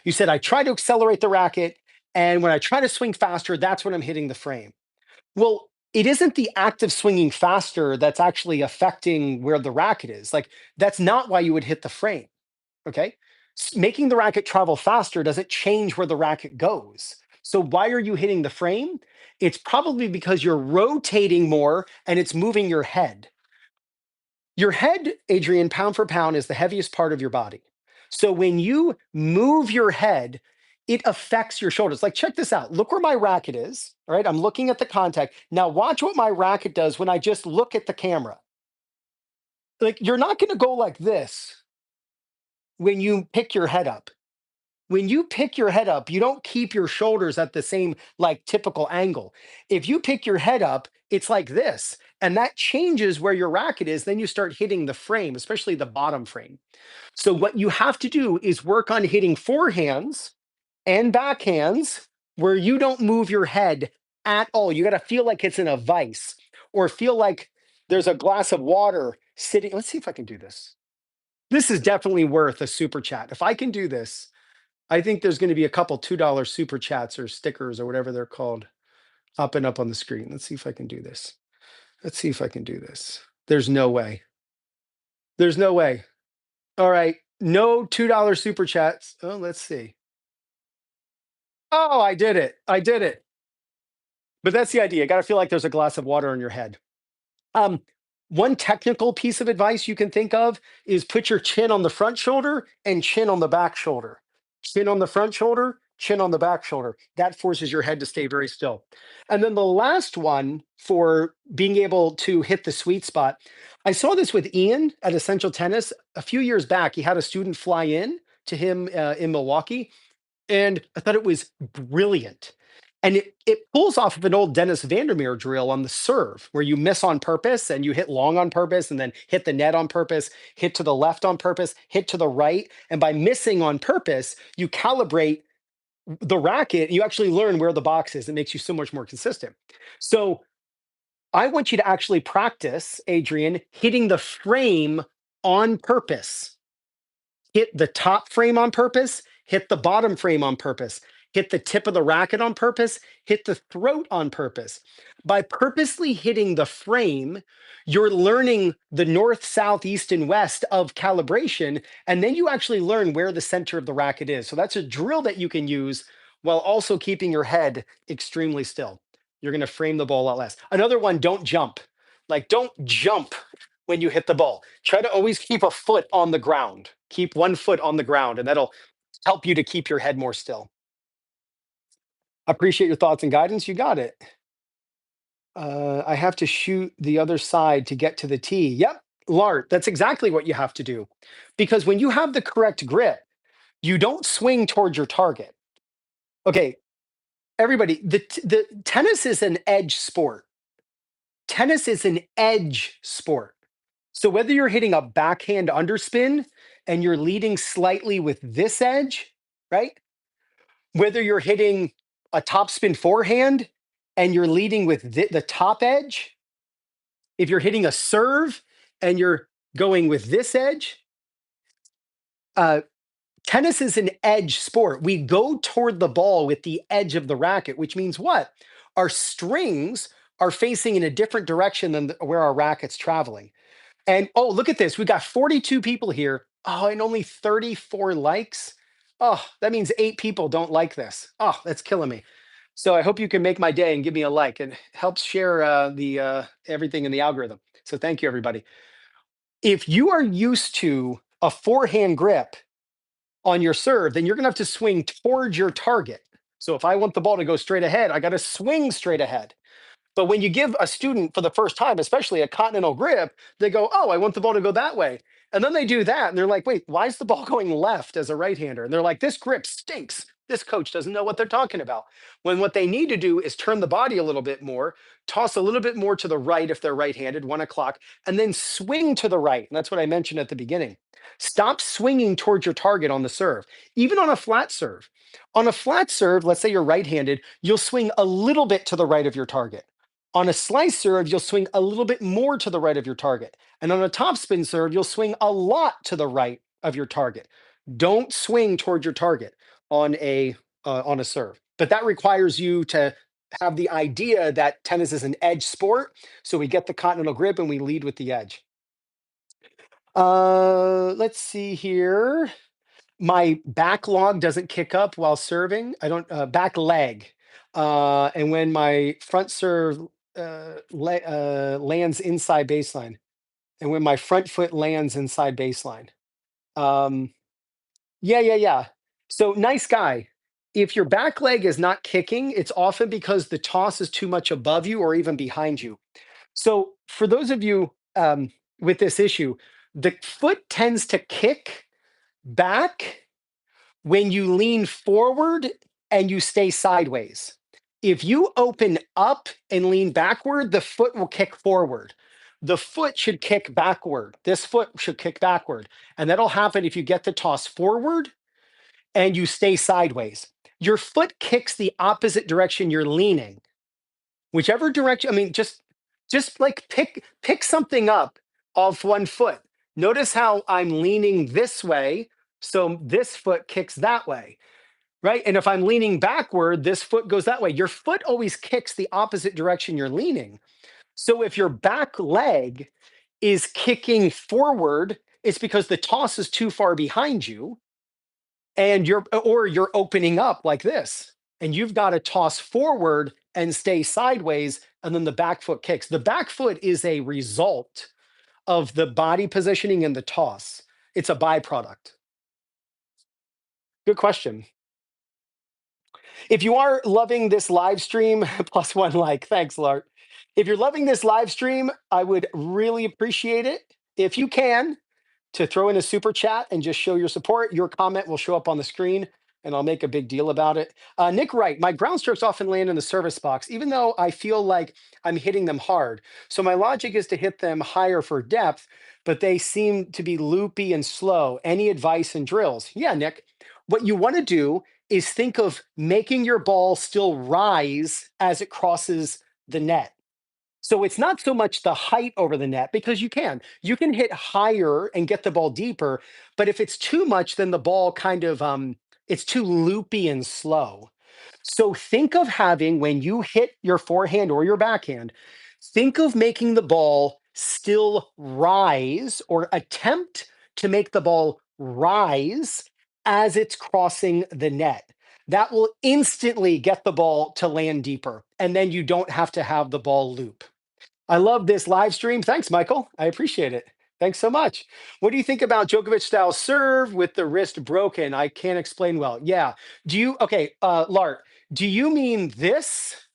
S1: you said, I try to accelerate the racket, and when I try to swing faster, that's when I'm hitting the frame. Well, it isn't the act of swinging faster that's actually affecting where the racket is. Like, that's not why you would hit the frame. Okay. Making the racket travel faster doesn't change where the racket goes. So why are you hitting the frame? It's probably because you're rotating more and it's moving your head. Your head, Adrian, pound for pound, is the heaviest part of your body. So when you move your head, it affects your shoulders. Like, check this out. Look where my racket is. All right. I'm looking at the contact. Now, watch what my racket does when I just look at the camera. Like, you're not going to go like this when you pick your head up. When you pick your head up, you don't keep your shoulders at the same like typical angle. If you pick your head up, it's like this, and that changes where your racket is. Then you start hitting the frame, especially the bottom frame. So what you have to do is work on hitting forehands and backhands where you don't move your head at all. You got to feel like it's in a vice or feel like there's a glass of water sitting. Let's see if I can do this. This is definitely worth a super chat. If I can do this, I think there's going to be a couple $2 super chats or stickers or whatever they're called popping up on the screen. Let's see if I can do this. Let's see if I can do this. There's no way. There's no way. All right. No $2 super chats. Oh, let's see. Oh, I did it. I did it. But that's the idea. You got to feel like there's a glass of water on your head. Um, One technical piece of advice you can think of is put your chin on the front shoulder and chin on the back shoulder. Chin on the front shoulder, chin on the back shoulder. That forces your head to stay very still. And then the last one for being able to hit the sweet spot, I saw this with Ian at Essential Tennis a few years back. He had a student fly in to him in Milwaukee, and I thought it was brilliant. And it pulls off of an old Dennis Vandermeer drill on the serve, where you miss on purpose and you hit long on purpose and then hit the net on purpose, hit to the left on purpose, hit to the right. And by missing on purpose, you calibrate the racket. You actually learn where the box is. It makes you so much more consistent. So I want you to actually practice, Adrian, hitting the frame on purpose. Hit the top frame on purpose, hit the bottom frame on purpose, hit the tip of the racket on purpose, hit the throat on purpose. By purposely hitting the frame, you're learning the north, south, east, and west of calibration, and then you actually learn where the center of the racket is. So that's a drill that you can use while also keeping your head extremely still. You're going to frame the ball a lot less. Another one, don't jump. Like, don't jump when you hit the ball. Try to always keep a foot on the ground. Keep one foot on the ground, and that'll help you to keep your head more still. Appreciate your thoughts and guidance. You got it. I have to shoot the other side to get to the tee. Yep, Lart, that's exactly what you have to do. Because when you have the correct grip, you don't swing towards your target. Okay, everybody, the tennis is an edge sport. Tennis is an edge sport. So whether you're hitting a backhand underspin and you're leading slightly with this edge, right? Whether you're hitting a topspin forehand and you're leading with the top edge, if you're hitting a serve and you're going with this edge, uh, tennis is an edge sport. We go toward the ball with the edge of the racket, which means what? Our strings are facing in a different direction than where our racket's traveling. And oh, look at this. We got 42 people here. Oh, and only 34 likes. Oh, that means 8 people don't like this. Oh, that's killing me. So I hope you can make my day and give me a like. It helps share the everything in the algorithm. So thank you, everybody. If you are used to a forehand grip on your serve, then you're going to have to swing towards your target. So if I want the ball to go straight ahead, I got to swing straight ahead. But when you give a student for the first time, especially a continental grip, they go, "Oh, I want the ball to go that way." And then they do that and they're like, "Wait, why is the ball going left as a right-hander?" And they're like, "This grip stinks. This coach doesn't know what they're talking about." When what they need to do is turn the body a little bit more, toss a little bit more to the right if they're right-handed, 1 o'clock, and then swing to the right. And that's what I mentioned at the beginning. Stop swinging towards your target on the serve, even on a flat serve. On a flat serve, let's say you're right-handed, you'll swing a little bit to the right of your target. On a slice serve, you'll swing a little bit more to the right of your target. And on a topspin serve, you'll swing a lot to the right of your target. Don't swing towards your target on a serve. But that requires you to have the idea that tennis is an edge sport. So we get the continental grip and we lead with the edge. Let's see here. My backlog doesn't kick up while serving. I don't back leg. And when my front serve lands inside baseline, and when my front foot lands inside baseline. Um, yeah, yeah, yeah. So nice guy. If your back leg is not kicking, it's often because the toss is too much above you or even behind you. So for those of you with this issue, the foot tends to kick back when you lean forward and you stay sideways. If you open up and lean backward, the foot will kick forward. The foot should kick backward. This foot should kick backward. And that'll happen if you get the toss forward and you stay sideways. Your foot kicks the opposite direction you're leaning. Whichever direction, I mean, just like pick something up off one foot. Notice how I'm leaning this way, so this foot kicks that way, right? And if I'm leaning backward, this foot goes that way. Your foot always kicks the opposite direction you're leaning. So if your back leg is kicking forward, it's because the toss is too far behind you and you're opening up like this. And you've got to toss forward and stay sideways and then the back foot kicks. The back foot is a result of the body positioning and the toss. It's a byproduct. Good question. If you are loving this live stream, plus one like, thanks, Lart. If you're loving this live stream, I would really appreciate it if you can to throw in a super chat and just show your support. Your comment will show up on the screen and I'll make a big deal about it. Nick Wright, my ground strokes often land in the service box, even though I feel like I'm hitting them hard. So my logic is to hit them higher for depth, but they seem to be loopy and slow. Any advice and drills? Yeah, Nick. What you want to do is think of making your ball still rise as it crosses the net. So it's not so much the height over the net because you can hit higher and get the ball deeper, but if it's too much, then the ball kind of it's too loopy and slow. So think of having when you hit your forehand or your backhand, think of making the ball still rise or attempt to make the ball rise as it's crossing the net. That will instantly get the ball to land deeper, and then you don't have to have the ball loop. I love this live stream. Thanks, Michael. I appreciate it. Thanks so much. What do you think about Djokovic style serve with the wrist broken? I can't explain well. Yeah. Okay, Lart, do you mean this?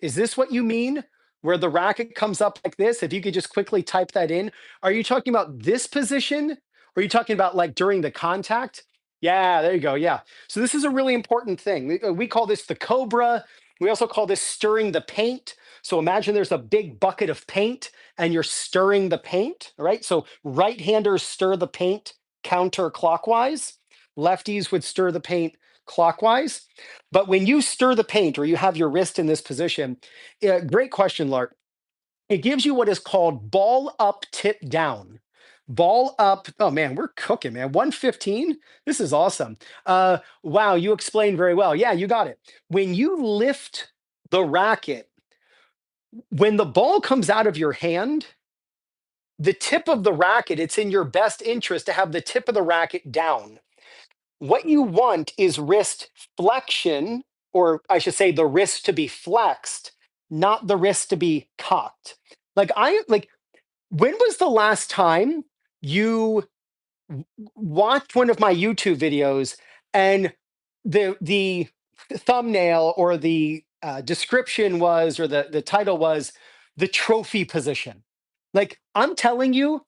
S1: Is this what you mean? Where the racket comes up like this? If you could just quickly type that in. Are you talking about this position? Or are you talking about like during the contact? Yeah, there you go. Yeah. So this is a really important thing. We call this the cobra. We also call this stirring the paint. So imagine there's a big bucket of paint and you're stirring the paint, all right? So right-handers stir the paint counterclockwise. Lefties would stir the paint clockwise. But when you stir the paint or you have your wrist in this position, great question, Lark. It gives you what is called ball up, tip down. Ball up. Oh man, we're cooking, man. 115. This is awesome. Wow, you explained very well. Yeah, you got it. When you lift the racket, when the ball comes out of your hand, the tip of the racket, it's in your best interest to have the tip of the racket down. What you want is wrist flexion, or I should say the wrist to be flexed, not the wrist to be cocked. Like when was the last time you watched one of my YouTube videos and the thumbnail or the description was, or the title was, the trophy position. Like, I'm telling you,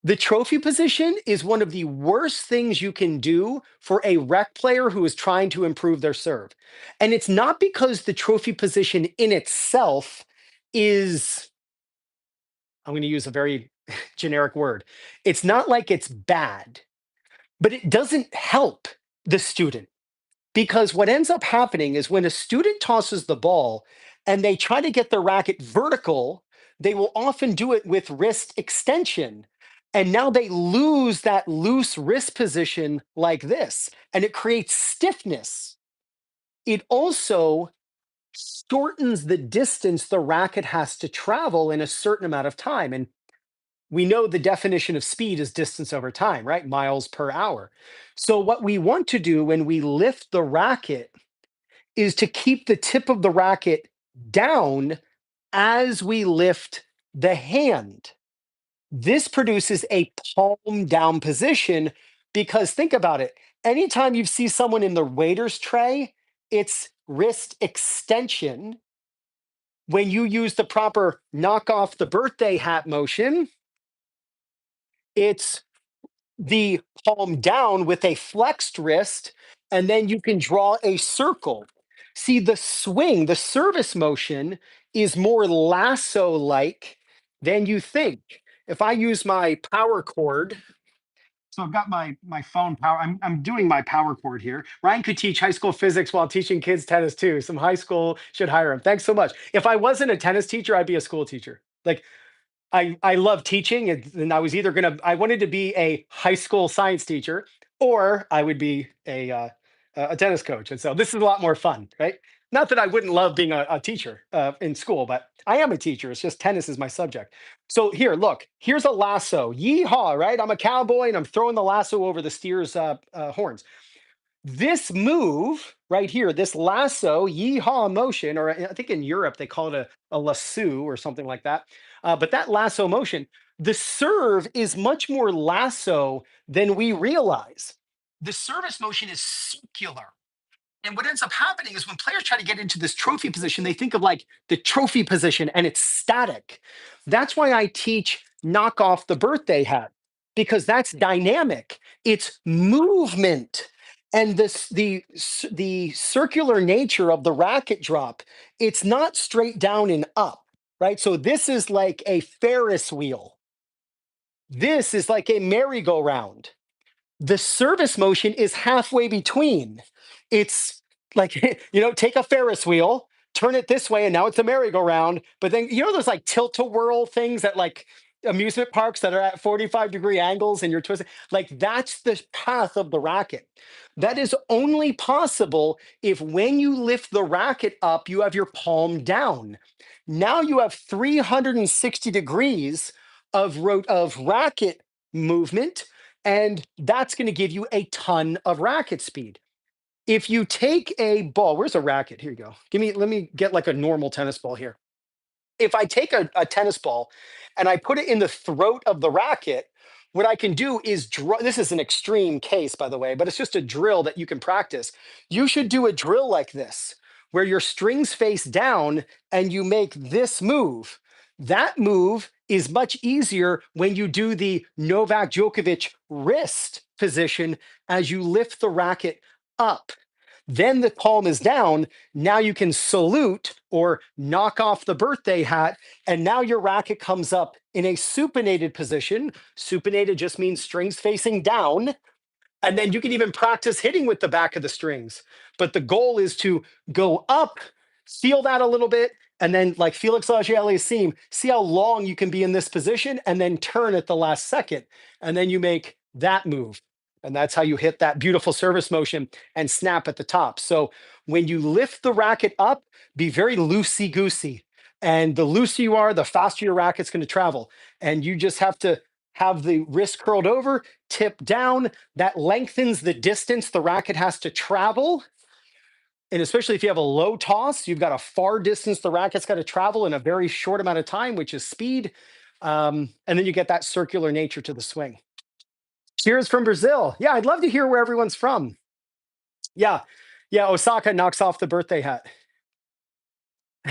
S1: the trophy position is one of the worst things you can do for a rec player who is trying to improve their serve. And it's not because the trophy position in itself is, I'm going to use a very generic word. It's not like it's bad, but it doesn't help the student. Because what ends up happening is when a student tosses the ball and they try to get their racket vertical, they will often do it with wrist extension. And now they lose that loose wrist position like this, and it creates stiffness. It also shortens the distance the racket has to travel in a certain amount of time. And we know the definition of speed is distance over time, right? Miles per hour. So, what we want to do when we lift the racket is to keep the tip of the racket down as we lift the hand. This produces a palm down position because think about it. Anytime you see someone in the waiter's tray, it's wrist extension. When you use the proper knock off the birthday hat motion, it's the palm down with a flexed wrist, and then you can draw a circle. See, the swing, the service motion is more lasso like than you think. If I use my power cord, so I've got my phone power. I'm doing my power cord here. Ryan could teach high school physics while teaching kids tennis too. Some high school should hire him. Thanks so much. If I wasn't a tennis teacher, I'd be a school teacher. Like, I love teaching, and I was either I wanted to be a high school science teacher, or I would be a tennis coach. And so this is a lot more fun, right? Not that I wouldn't love being a teacher in school, but I am a teacher. It's just tennis is my subject. So here, look, here's a lasso. Yeehaw, right? I'm a cowboy and I'm throwing the lasso over the steer's horns. This move right here, this lasso, yeehaw motion, or I think in Europe they call it a lasso or something like that. But that lasso motion, the serve is much more lasso than we realize. The service motion is circular. And what ends up happening is when players try to get into this trophy position, they think of like the trophy position and it's static. That's why I teach knock off the birthday hat, because that's dynamic. It's movement. And the circular nature of the racket drop, it's not straight down and up, right? So this is like a Ferris wheel. This is like a merry-go-round. The service motion is halfway between. It's like, take a Ferris wheel, turn it this way, and now it's a merry-go-round. But then, those like tilt-a-whirl things at like amusement parks that are at 45-degree angles and you're twisting. Like, that's the path of the racket. That is only possible if when you lift the racket up, you have your palm down. Now you have 360 degrees of racket movement, and that's going to give you a ton of racket speed. If you take a ball, where's a racket? Here you go. Let me get like a normal tennis ball here. If I take a tennis ball and I put it in the throat of the racket, what I can do is draw. This is an extreme case, by the way, but it's just a drill that you can practice. You should do a drill like this, where your strings face down and you make this move. That move is much easier when you do the Novak Djokovic wrist position as you lift the racket up. Then the palm is down. Now you can salute or knock off the birthday hat. And now your racket comes up in a supinated position. Supinated just means strings facing down. And then you can even practice hitting with the back of the strings. But the goal is to go up, feel that a little bit, and then like Felix Auger-Aliassime, see how long you can be in this position and then turn at the last second. And then you make that move. And that's how you hit that beautiful service motion and snap at the top. So when you lift the racket up, be very loosey-goosey. And the looser you are, the faster your racket's going to travel. And you just have to have the wrist curled over, tip down. That lengthens the distance the racket has to travel. And especially if you have a low toss, you've got a far distance the racket's got to travel in a very short amount of time, which is speed. And then you get that circular nature to the swing. Cheers from Brazil. Yeah, I'd love to hear where everyone's from. Yeah. Yeah, Osaka knocks off the birthday hat.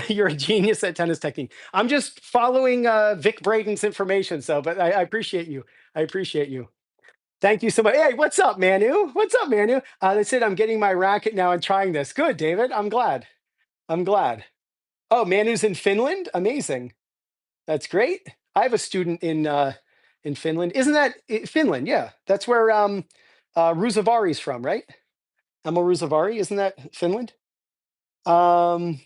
S1: You're a genius at tennis technique. I'm just following Vic Braden's information. So, but I appreciate you. I appreciate you. Thank you so much. Hey, what's up, Manu? What's up, Manu? They said I'm getting my racket now and trying this. Good, David. I'm glad. I'm glad. Oh, Manu's in Finland. Amazing. That's great. I have a student in Finland. Isn't that Finland? Yeah, that's where Rusevari's from, right? Emil Rusavari. Isn't that Finland? Um,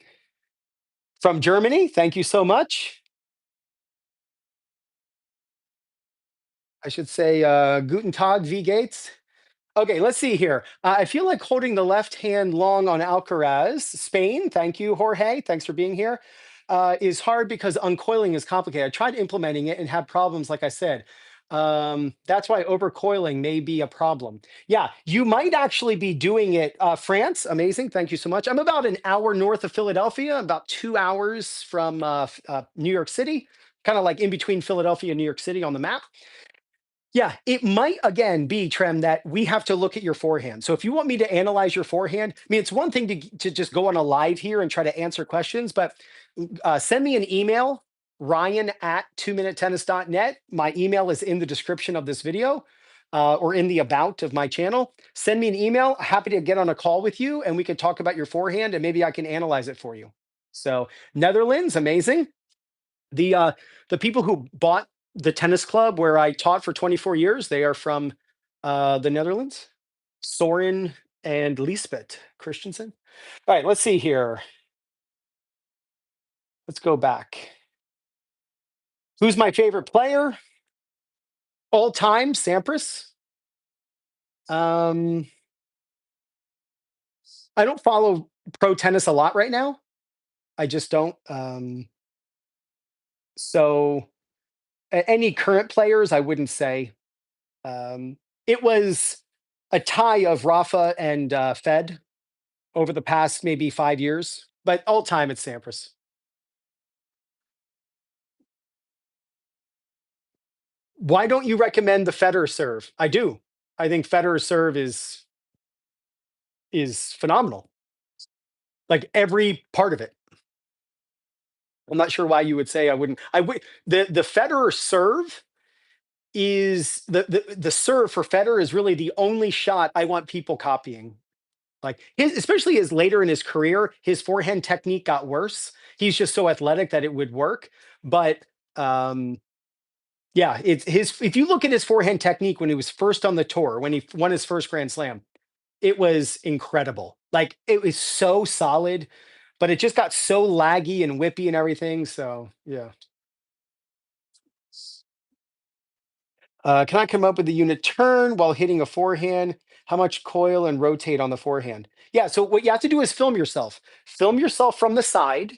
S1: from Germany. Thank you so much. I should say Guten Tag, wie geht's? Okay, let's see here. I feel like holding the left hand long on Alcaraz, Spain. Thank you, Jorge. Thanks for being here. Is hard because uncoiling is complicated. I tried implementing it and had problems, like I said. That's why overcoiling may be a problem. Yeah, you might actually be doing it. France, amazing. Thank you so much. I'm about an hour north of Philadelphia, about 2 hours from New York City, kind of like in between Philadelphia and New York City on the map. Yeah, it might again be, Trem, that we have to look at your forehand. So if you want me to analyze your forehand, I mean, it's one thing to just go on a live here and try to answer questions, but send me an email, Ryan at 2MinuteTennis.net. My email is in the description of this video or in the about of my channel. Send me an email. Happy to get on a call with you and we can talk about your forehand and maybe I can analyze it for you. So Netherlands, amazing. The people who bought the tennis club where I taught for 24 years, they are from the Netherlands. Soren and Lisbeth Christensen. All right, let's see here. Let's go back. Who's my favorite player? All time, Sampras. Um, I don't follow pro tennis a lot right now. I just don't. So any current players, I wouldn't say. It was a tie of Rafa and Fed over the past maybe 5 years, but all time it's Sampras. Why don't you recommend the Federer serve? I do. I think Federer serve is phenomenal. Like every part of it. I'm not sure why you would say I wouldn't. I would. The Federer serve is the serve for Federer is really the only shot I want people copying. Like his, especially as later in his career, his forehand technique got worse. He's just so athletic that it would work. But yeah, it's his. If you look at his forehand technique when he was first on the tour, when he won his first Grand Slam, it was incredible. Like it was so solid, but it just got so laggy and whippy and everything. So yeah. Can I come up with a unit turn while hitting a forehand? How much coil and rotate on the forehand? Yeah, so what you have to do is film yourself. Film yourself from the side.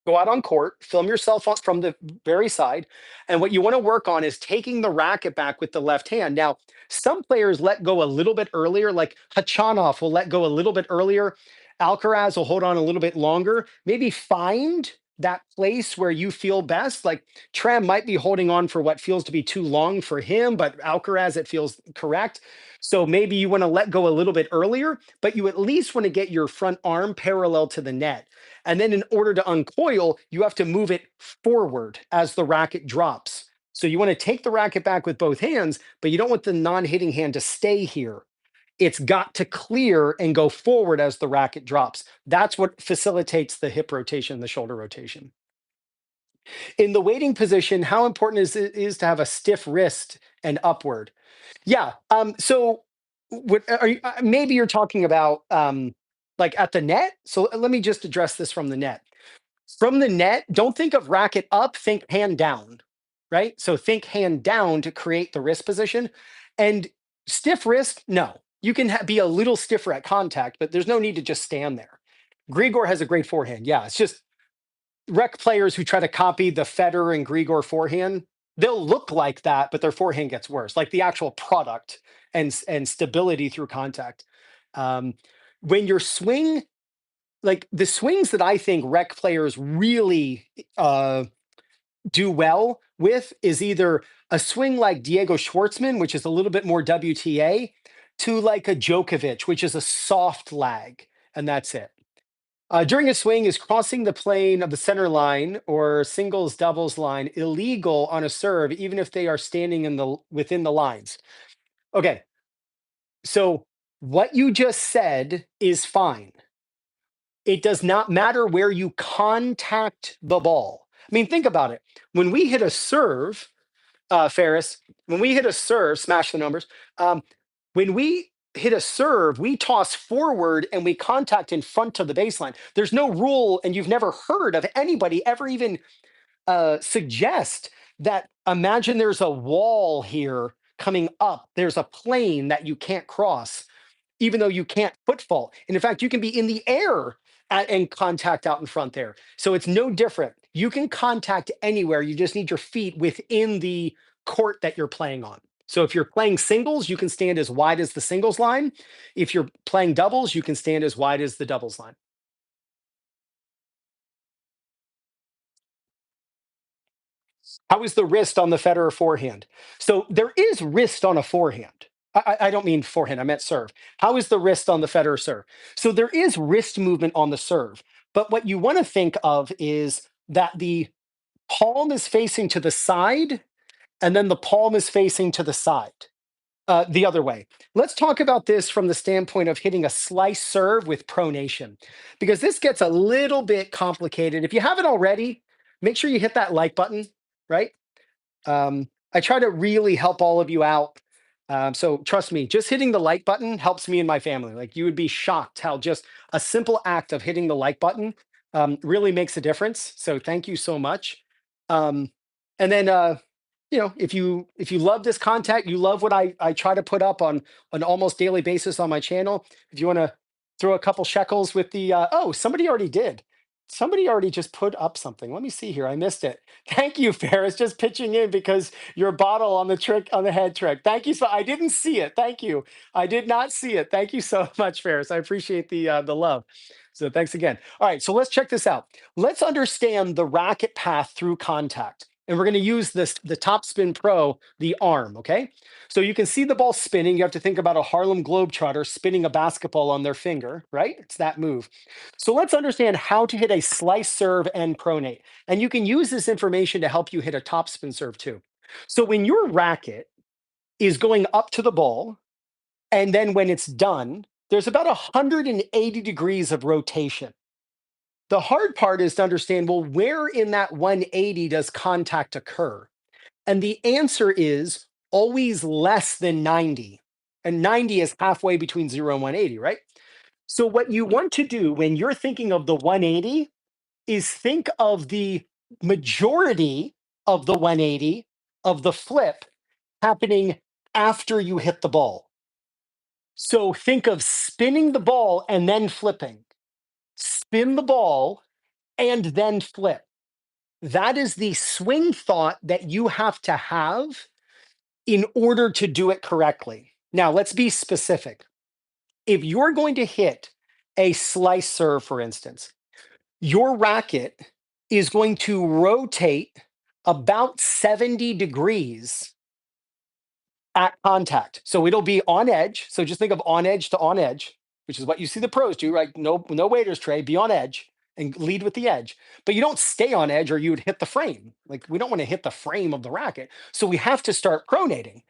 S1: Go out on court, film yourself from the very side. And what you want to work on is taking the racket back with the left hand. Now, some players let go a little bit earlier, like Hachanov will let go a little bit earlier. Alcaraz will hold on a little bit longer. Maybe find that place where you feel best. Like Tram might be holding on for what feels to be too long for him, but Alcaraz, it feels correct. So maybe you want to let go a little bit earlier, but you at least want to get your front arm parallel to the net. And then in order to uncoil, you have to move it forward as the racket drops. So you want to take the racket back with both hands, but you don't want the non hitting hand to stay here. It's got to clear and go forward as the racket drops. That's what facilitates the hip rotation, the shoulder rotation. In the waiting position, how important is it is to have a stiff wrist and upward? Yeah. So what are you, maybe you're talking about like at the net. So let me just address this from the net. From the net, don't think of racket up, think hand down, right? So think hand down to create the wrist position. And stiff wrist, no. You can be a little stiffer at contact, but there's no need to just stand there. Grigor has a great forehand. Yeah, it's just rec players who try to copy the Federer and Grigor forehand, they'll look like that, but their forehand gets worse, like the actual product and stability through contact. Um, when your swing, like the swings that I think rec players really do well with is either a swing like Diego Schwartzman, which is a little bit more WTA, to like a Djokovic, which is a soft lag, and that's it. During a swing, is crossing the plane of the center line or singles doubles line illegal on a serve, even if they are standing within the lines? Okay, so what you just said is fine. It does not matter where you contact the ball. I mean, think about it. When we hit a serve, Ferris, when we hit a serve, smash the numbers. When we hit a serve, we toss forward and we contact in front of the baseline. There's no rule, and you've never heard of anybody ever even suggest that. Imagine there's a wall here coming up, there's a plane that you can't cross even though you can't foot fault. And in fact, you can be in the air and contact out in front there. So it's no different. You can contact anywhere. You just need your feet within the court that you're playing on. So if you're playing singles, you can stand as wide as the singles line. If you're playing doubles, you can stand as wide as the doubles line. How is the wrist on the Federer forehand? So there is wrist on a forehand. I don't mean forehand, I meant serve. How is the wrist on the Federer serve? So there is wrist movement on the serve. But what you want to think of is that the palm is facing to the side and then the palm is facing to the side, the other way. Let's talk about this from the standpoint of hitting a slice serve with pronation, because this gets a little bit complicated. If you haven't already, make sure you hit that like button, right? I try to really help all of you out. So trust me, just hitting the like button helps me and my family. Like you would be shocked how just a simple act of hitting the like button really makes a difference. So thank you so much. Um, and then if you love this content, you love what I try to put up on an almost daily basis on my channel. If you want to throw a couple shekels with the oh, somebody already did. Somebody already just put up something. Let me see here. I missed it. Thank you, Ferris, just pitching in because your bottle on the trick on the head trick. Thank you. So I didn't see it. Thank you. I did not see it. Thank you so much, Ferris. I appreciate the love. So thanks again. All right, so let's check this out. Let's understand the racket path through contact. And we're going to use the TopspinPro, the arm, okay? So you can see the ball spinning. You have to think about a Harlem Globetrotter spinning a basketball on their finger, right? It's that move. So let's understand how to hit a slice serve and pronate. And you can use this information to help you hit a topspin serve too. So when your racket is going up to the ball, and then when it's done, there's about 180 degrees of rotation. The hard part is to understand, well, where in that 180 does contact occur? And the answer is always less than 90. And 90 is halfway between 0 and 180, right? So what you want to do when you're thinking of the 180 is think of the majority of the 180 of the flip happening after you hit the ball. So think of spinning the ball and then flipping. Spin the ball and then flip. That is the swing thought that you have to have in order to do it correctly. Now, let's be specific. If you're going to hit a slice serve, for instance, your racket is going to rotate about 70 degrees at contact. So it'll be on edge. So just think of on edge to on edge, which is what you see the pros do, right? No waiter's tray, be on edge and lead with the edge. But you don't stay on edge or you would hit the frame. Like we don't want to hit the frame of the racket. So we have to start pronating.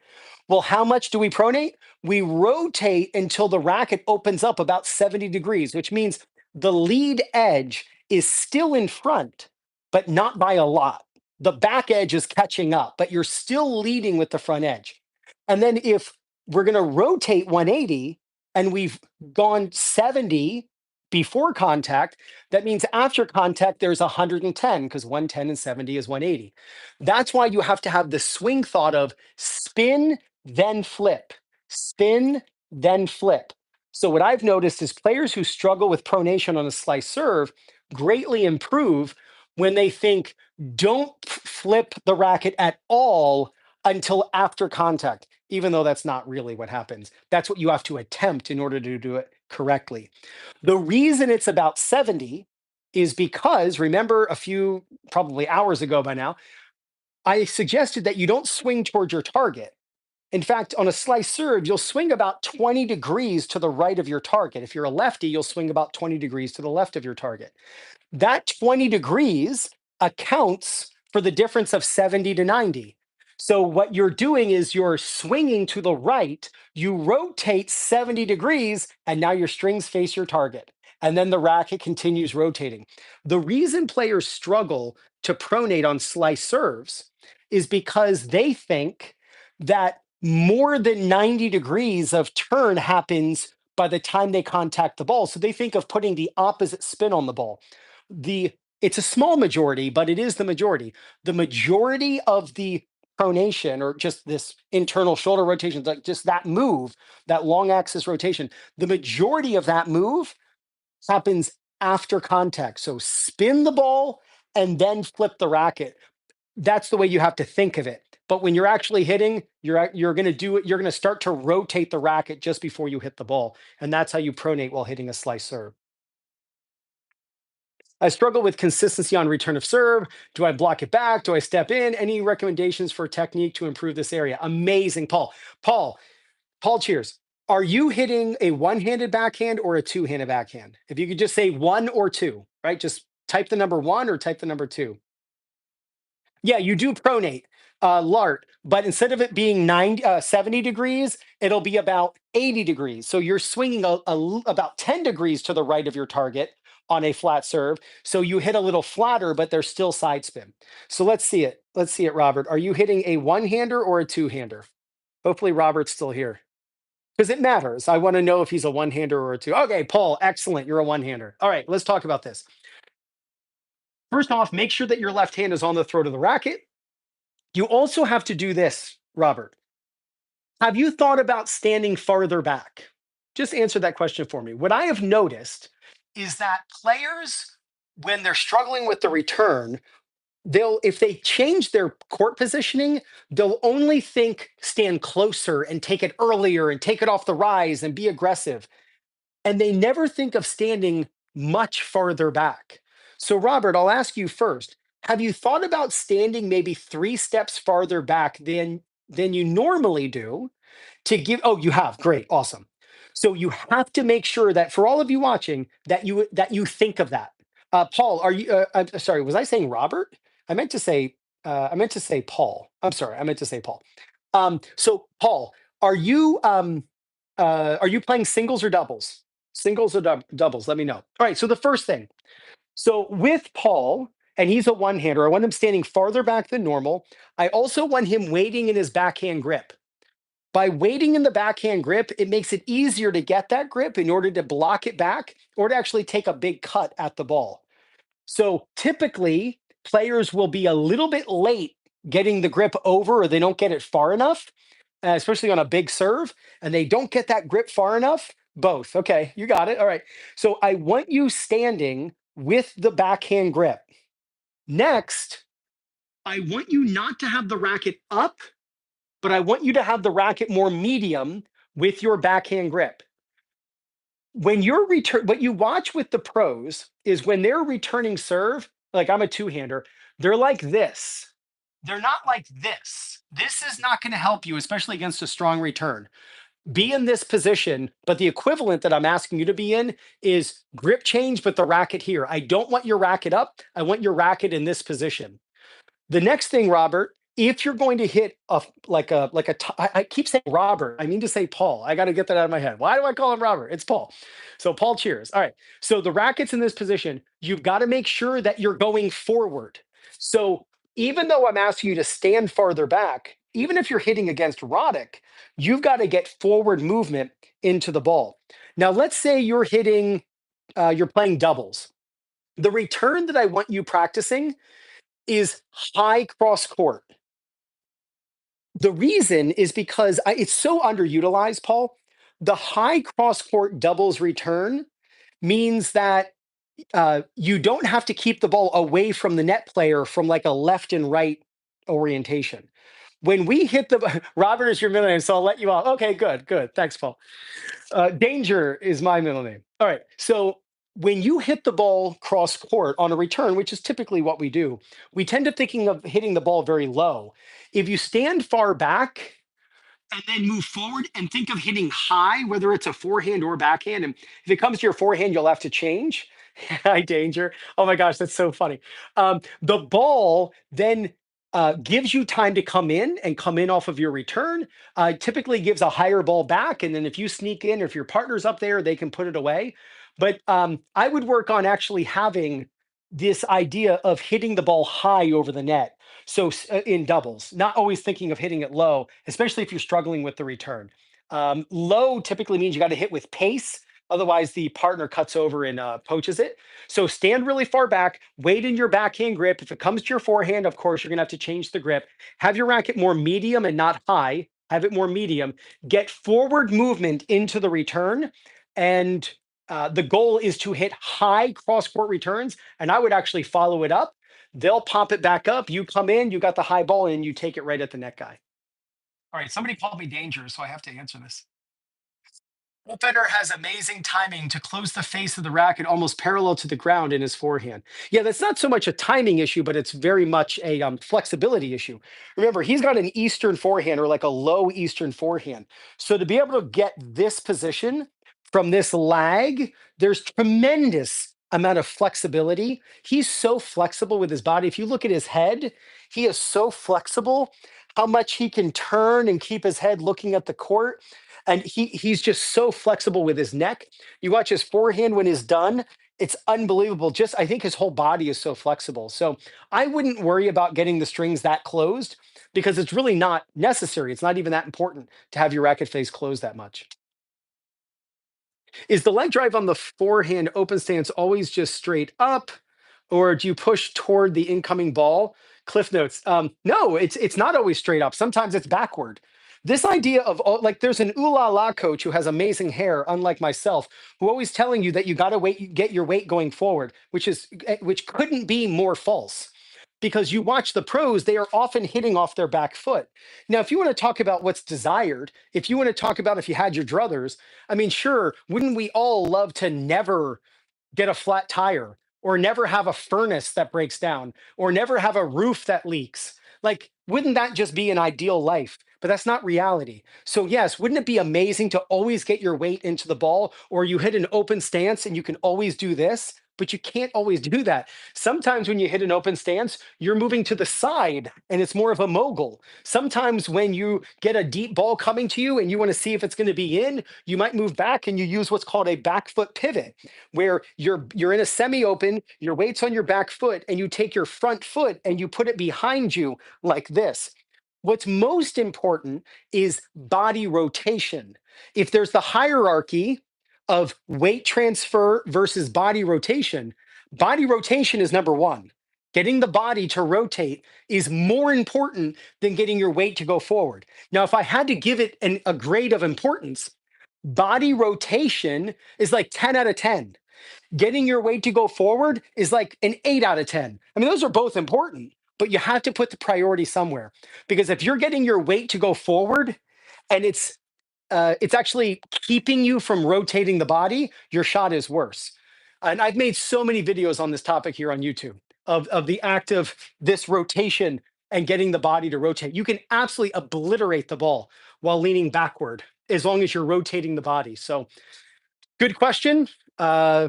S1: Well, how much do we pronate? We rotate until the racket opens up about 70 degrees, which means the lead edge is still in front, but not by a lot. The back edge is catching up, but you're still leading with the front edge. And then if we're going to rotate 180 and we've gone 70 before contact, that means after contact, there's 110 because 110 and 70 is 180. That's why you have to have the swing thought of spin, then flip, spin, then flip. So what I've noticed is players who struggle with pronation on a slice serve greatly improve when they think don't flip the racket at all until after contact, even though that's not really what happens. That's what you have to attempt in order to do it correctly. The reason it's about 70 is because, remember a few probably hours ago by now, I suggested that you don't swing towards your target. In fact, on a slice serve, you'll swing about 20 degrees to the right of your target. If you're a lefty, you'll swing about 20 degrees to the left of your target. That 20 degrees accounts for the difference of 70 to 90. So what you're doing is you're swinging to the right, you rotate 70 degrees, and now your strings face your target. And then the racket continues rotating. The reason players struggle to pronate on slice serves is because they think that more than 90 degrees of turn happens by the time they contact the ball. So they think of putting the opposite spin on the ball. The It's a small majority, but it is the majority. The majority of the pronation, or just this internal shoulder rotation, like just that move, that long axis rotation, the majority of that move happens after contact. So spin the ball and then flip the racket. That's the way you have to think of it. But when you're actually hitting, you're going to do it. You're going to start to rotate the racket just before you hit the ball, and that's how you pronate while hitting a slice serve. I struggle with consistency on return of serve. Do I block it back? Do I step in? Any recommendations for technique to improve this area? Amazing, Paul. Paul, cheers. Are you hitting a one-handed backhand or a two-handed backhand? If you could just say one or two, right? Just type the number one or type the number two. Yeah, you do pronate, Lart, but instead of it being 70 degrees, it'll be about 80 degrees. So you're swinging about 10 degrees to the right of your target on a flat serve. So you hit a little flatter, but there's still side spin. So let's see it. Let's see it, Robert. Are you hitting a one-hander or a two-hander? Hopefully Robert's still here because it matters. I want to know if he's a one-hander or a two. Okay, Paul, excellent. You're a one-hander. All right, let's talk about this. First off, make sure that your left hand is on the throat of the racket. You also have to do this, Robert. Have you thought about standing farther back? Just answer that question for me. What I have noticed is that players, when they're struggling with the return, if they change their court positioning, they'll only think stand closer and take it earlier and take it off the rise and be aggressive. And they never think of standing much farther back. So, Robert, I'll ask you first. Have you thought about standing maybe 3 steps farther back than you normally do to give? Oh, you have. Great. Awesome. So you have to make sure that for all of you watching that you think of that. Paul, are you I'm sorry, was I saying Robert? I meant to say Paul. I'm sorry. I meant to say Paul. So Paul, are you playing singles or doubles? Singles or doubles? Let me know. All right. So the first thing. So with Paul, and he's a one-hander, I want him standing farther back than normal. I also want him waiting in his backhand grip. By waiting in the backhand grip, it makes it easier to get that grip in order to block it back or to actually take a big cut at the ball. So typically, players will be a little bit late getting the grip over, or they don't get it far enough, especially on a big serve, and they don't get that grip far enough. Both. Okay, you got it. All right. So I want you standing with the backhand grip. Next, I want you not to have the racket up, but I want you to have the racket more medium with your backhand grip. When you're what you watch with the pros is when they're returning serve, like I'm a two-hander, they're like this. They're not like this. This is not going to help you, especially against a strong return. Be in this position, but the equivalent that I'm asking you to be in is grip change, but the racket here. I don't want your racket up. I want your racket in this position. The next thing, Robert, if you're going to hit I keep saying Robert, I mean to say Paul. I got to get that out of my head. Why do I call him Robert? It's Paul. So Paul, cheers. All right. So the racket's in this position. You've got to make sure that you're going forward. So even though I'm asking you to stand farther back, even if you're hitting against Roddick, you've got to get forward movement into the ball. Now, let's say you're playing doubles. The return that I want you practicing is high cross court. The reason is because it's so underutilized, Paul. The high cross court doubles return means that you don't have to keep the ball away from the net player from like a left and right orientation. When we hit the Robert is your middle name, so I'll let you off. Okay, good, good. Thanks, Paul. Danger is my middle name. All right. So when you hit the ball cross court on a return, which is typically what we do, we tend to thinking of hitting the ball very low. If you stand far back, and then move forward and think of hitting high, whether it's a forehand or backhand. And if it comes to your forehand, you'll have to change. High danger. Oh my gosh, that's so funny. The ball then gives you time to come in and come in off of your return. Typically gives a higher ball back. And then if you sneak in, or if your partner's up there, they can put it away. But I would work on actually having this idea of hitting the ball high over the net. So in doubles, not always thinking of hitting it low, especially if you're struggling with the return. Low typically means you got to hit with pace. Otherwise, the partner cuts over and poaches it. So stand really far back, wait in your backhand grip. If it comes to your forehand, of course, you're going to have to change the grip. Have your racket more medium and not high. Have it more medium. Get forward movement into the return. And the goal is to hit high cross court returns. And I would actually follow it up. They'll pop it back up. You come in, you got the high ball, and you take it right at the net guy. All right, somebody called me dangerous, so I have to answer this. Federer has amazing timing to close the face of the racket almost parallel to the ground in his forehand. Yeah, that's not so much a timing issue, but it's very much a flexibility issue. Remember, he's got an Eastern forehand or like a low Eastern forehand. So to be able to get this position from this lag, there's tremendous amount of flexibility. He's so flexible with his body. If you look at his head, he is so flexible how much he can turn and keep his head looking at the court, and he's just so flexible with his neck. You watch his forehand when it's done, it's unbelievable. Just I think his whole body is so flexible. So I wouldn't worry about getting the strings that closed because it's really not necessary. It's not even that important to have your racket face closed that much. Is the leg drive on the forehand open stance always just straight up, or do you push toward the incoming ball? Cliff notes. No, it's not always straight up. Sometimes it's backward. This idea of like there's an ooh la la coach who has amazing hair, unlike myself, who always telling you that you got to wait, get your weight going forward, which couldn't be more false. Because you watch the pros, they are often hitting off their back foot. Now, if you want to talk about what's desired, if you want to talk about if you had your druthers, I mean, sure, wouldn't we all love to never get a flat tire or never have a furnace that breaks down or never have a roof that leaks? Like, wouldn't that just be an ideal life? But that's not reality. So, yes, wouldn't it be amazing to always get your weight into the ball, or you hit an open stance and you can always do this? But you can't always do that. Sometimes when you hit an open stance, you're moving to the side and it's more of a mogul. Sometimes when you get a deep ball coming to you and you want to see if it's going to be in, you might move back and you use what's called a back foot pivot, where you're in a semi-open, your weight's on your back foot, and you take your front foot and you put it behind you like this. What's most important is body rotation. If there's the hierarchy of weight transfer versus body rotation is number one. Getting the body to rotate is more important than getting your weight to go forward. Now, if I had to give it a grade of importance, body rotation is like 10 out of 10. Getting your weight to go forward is like an 8 out of 10. I mean, those are both important, but you have to put the priority somewhere. Because if you're getting your weight to go forward and it's actually keeping you from rotating the body, your shot is worse. And I've made so many videos on this topic here on YouTube of the act of this rotation and getting the body to rotate. You can absolutely obliterate the ball while leaning backward as long as you're rotating the body. So, good question. Yeah,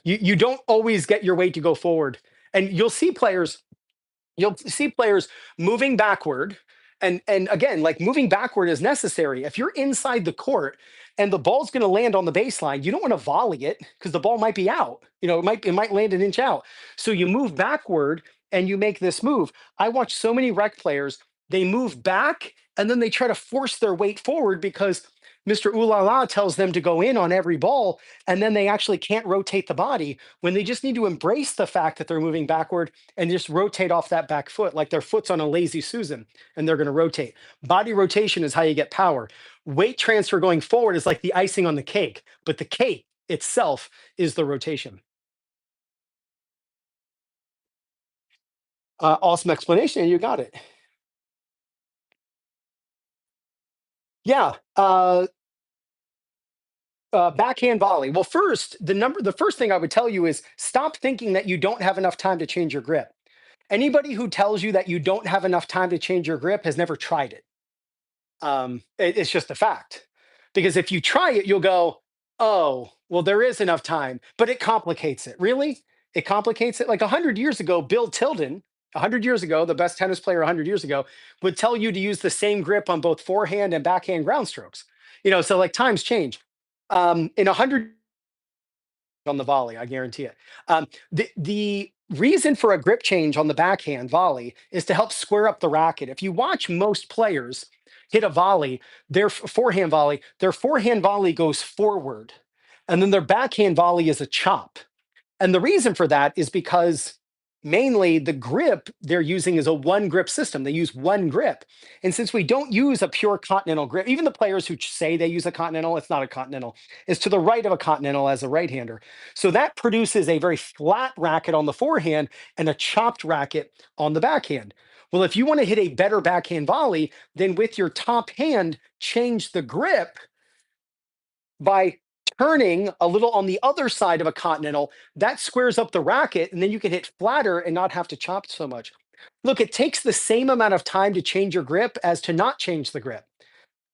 S1: you don't always get your weight to go forward, and you'll see players moving backward, and again, like moving backward is necessary. If you're inside the court and the ball's going to land on the baseline, you don't want to volley it because the ball might be out. It might land an inch out. So you move backward and you make this move. I watch so many rec players, they move back and then they try to force their weight forward because Mr. Ooh La La tells them to go in on every ball, and then they actually can't rotate the body when they just need to embrace the fact that they're moving backward and just rotate off that back foot like their foot's on a lazy Susan and they're going to rotate. Body rotation is how you get power. Weight transfer going forward is like the icing on the cake, but the cake itself is the rotation. Awesome explanation. You got it. Yeah. Backhand volley. Well, the first thing I would tell you is stop thinking that you don't have enough time to change your grip. Anybody who tells you that you don't have enough time to change your grip has never tried it. It's just a fact. Because if you try it, you'll go, oh, well, there is enough time, but it complicates it. Really? It complicates it. Like 100 years ago, Bill Tilden, 100 years ago, the best tennis player 100 years ago, would tell you to use the same grip on both forehand and backhand ground strokes. So like times change. In 100 on the volley, I guarantee it. The reason for a grip change on the backhand volley is to help square up the racket. If you watch most players hit a volley, their forehand volley goes forward, and then their backhand volley is a chop. And the reason for that is because mainly the grip they're using is a one grip system. They use one grip. And since we don't use a pure continental grip, even the players who say they use a continental, it's not a continental. It's to the right of a continental as a right hander. So that produces a very flat racket on the forehand and a chopped racket on the backhand. Well, if you want to hit a better backhand volley, then with your top hand, change the grip by turning a little on the other side of a continental. That squares up the racket, and then you can hit flatter and not have to chop so much. Look, it takes the same amount of time to change your grip as to not change the grip.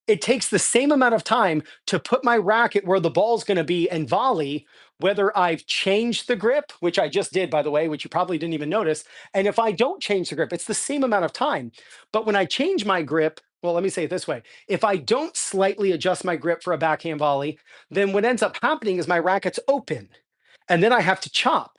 S1: It takes the same amount of time to put my racket where the ball's going to be and volley, whether I've changed the grip, which I just did, by the way, which you probably didn't even notice. And if I don't change the grip, it's the same amount of time. But when I change my grip, well, let me say it this way. If I don't slightly adjust my grip for a backhand volley, then what ends up happening is my racket's open and then I have to chop.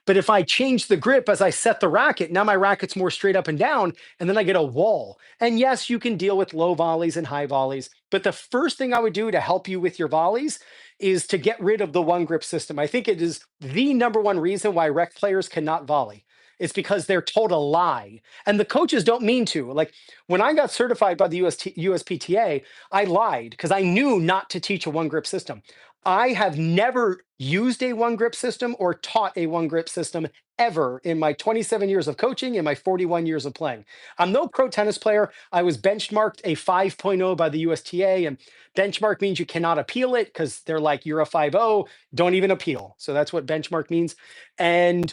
S1: But if I change the grip as I set the racket, now my racket's more straight up and down, and then I get a wall. And yes, you can deal with low volleys and high volleys. But the first thing I would do to help you with your volleys is to get rid of the one grip system. I think it is the number one reason why rec players cannot volley. It's because they're told a lie. And the coaches don't mean to. Like when I got certified by the USPTA, I lied because I knew not to teach a one grip system. I have never used a one grip system or taught a one grip system ever in my 27 years of coaching and my 41 years of playing. I'm no pro tennis player. I was benchmarked a 5.0 by the USTA, and benchmark means you cannot appeal it because they're like, you're a 5.0, don't even appeal. So that's what benchmark means. And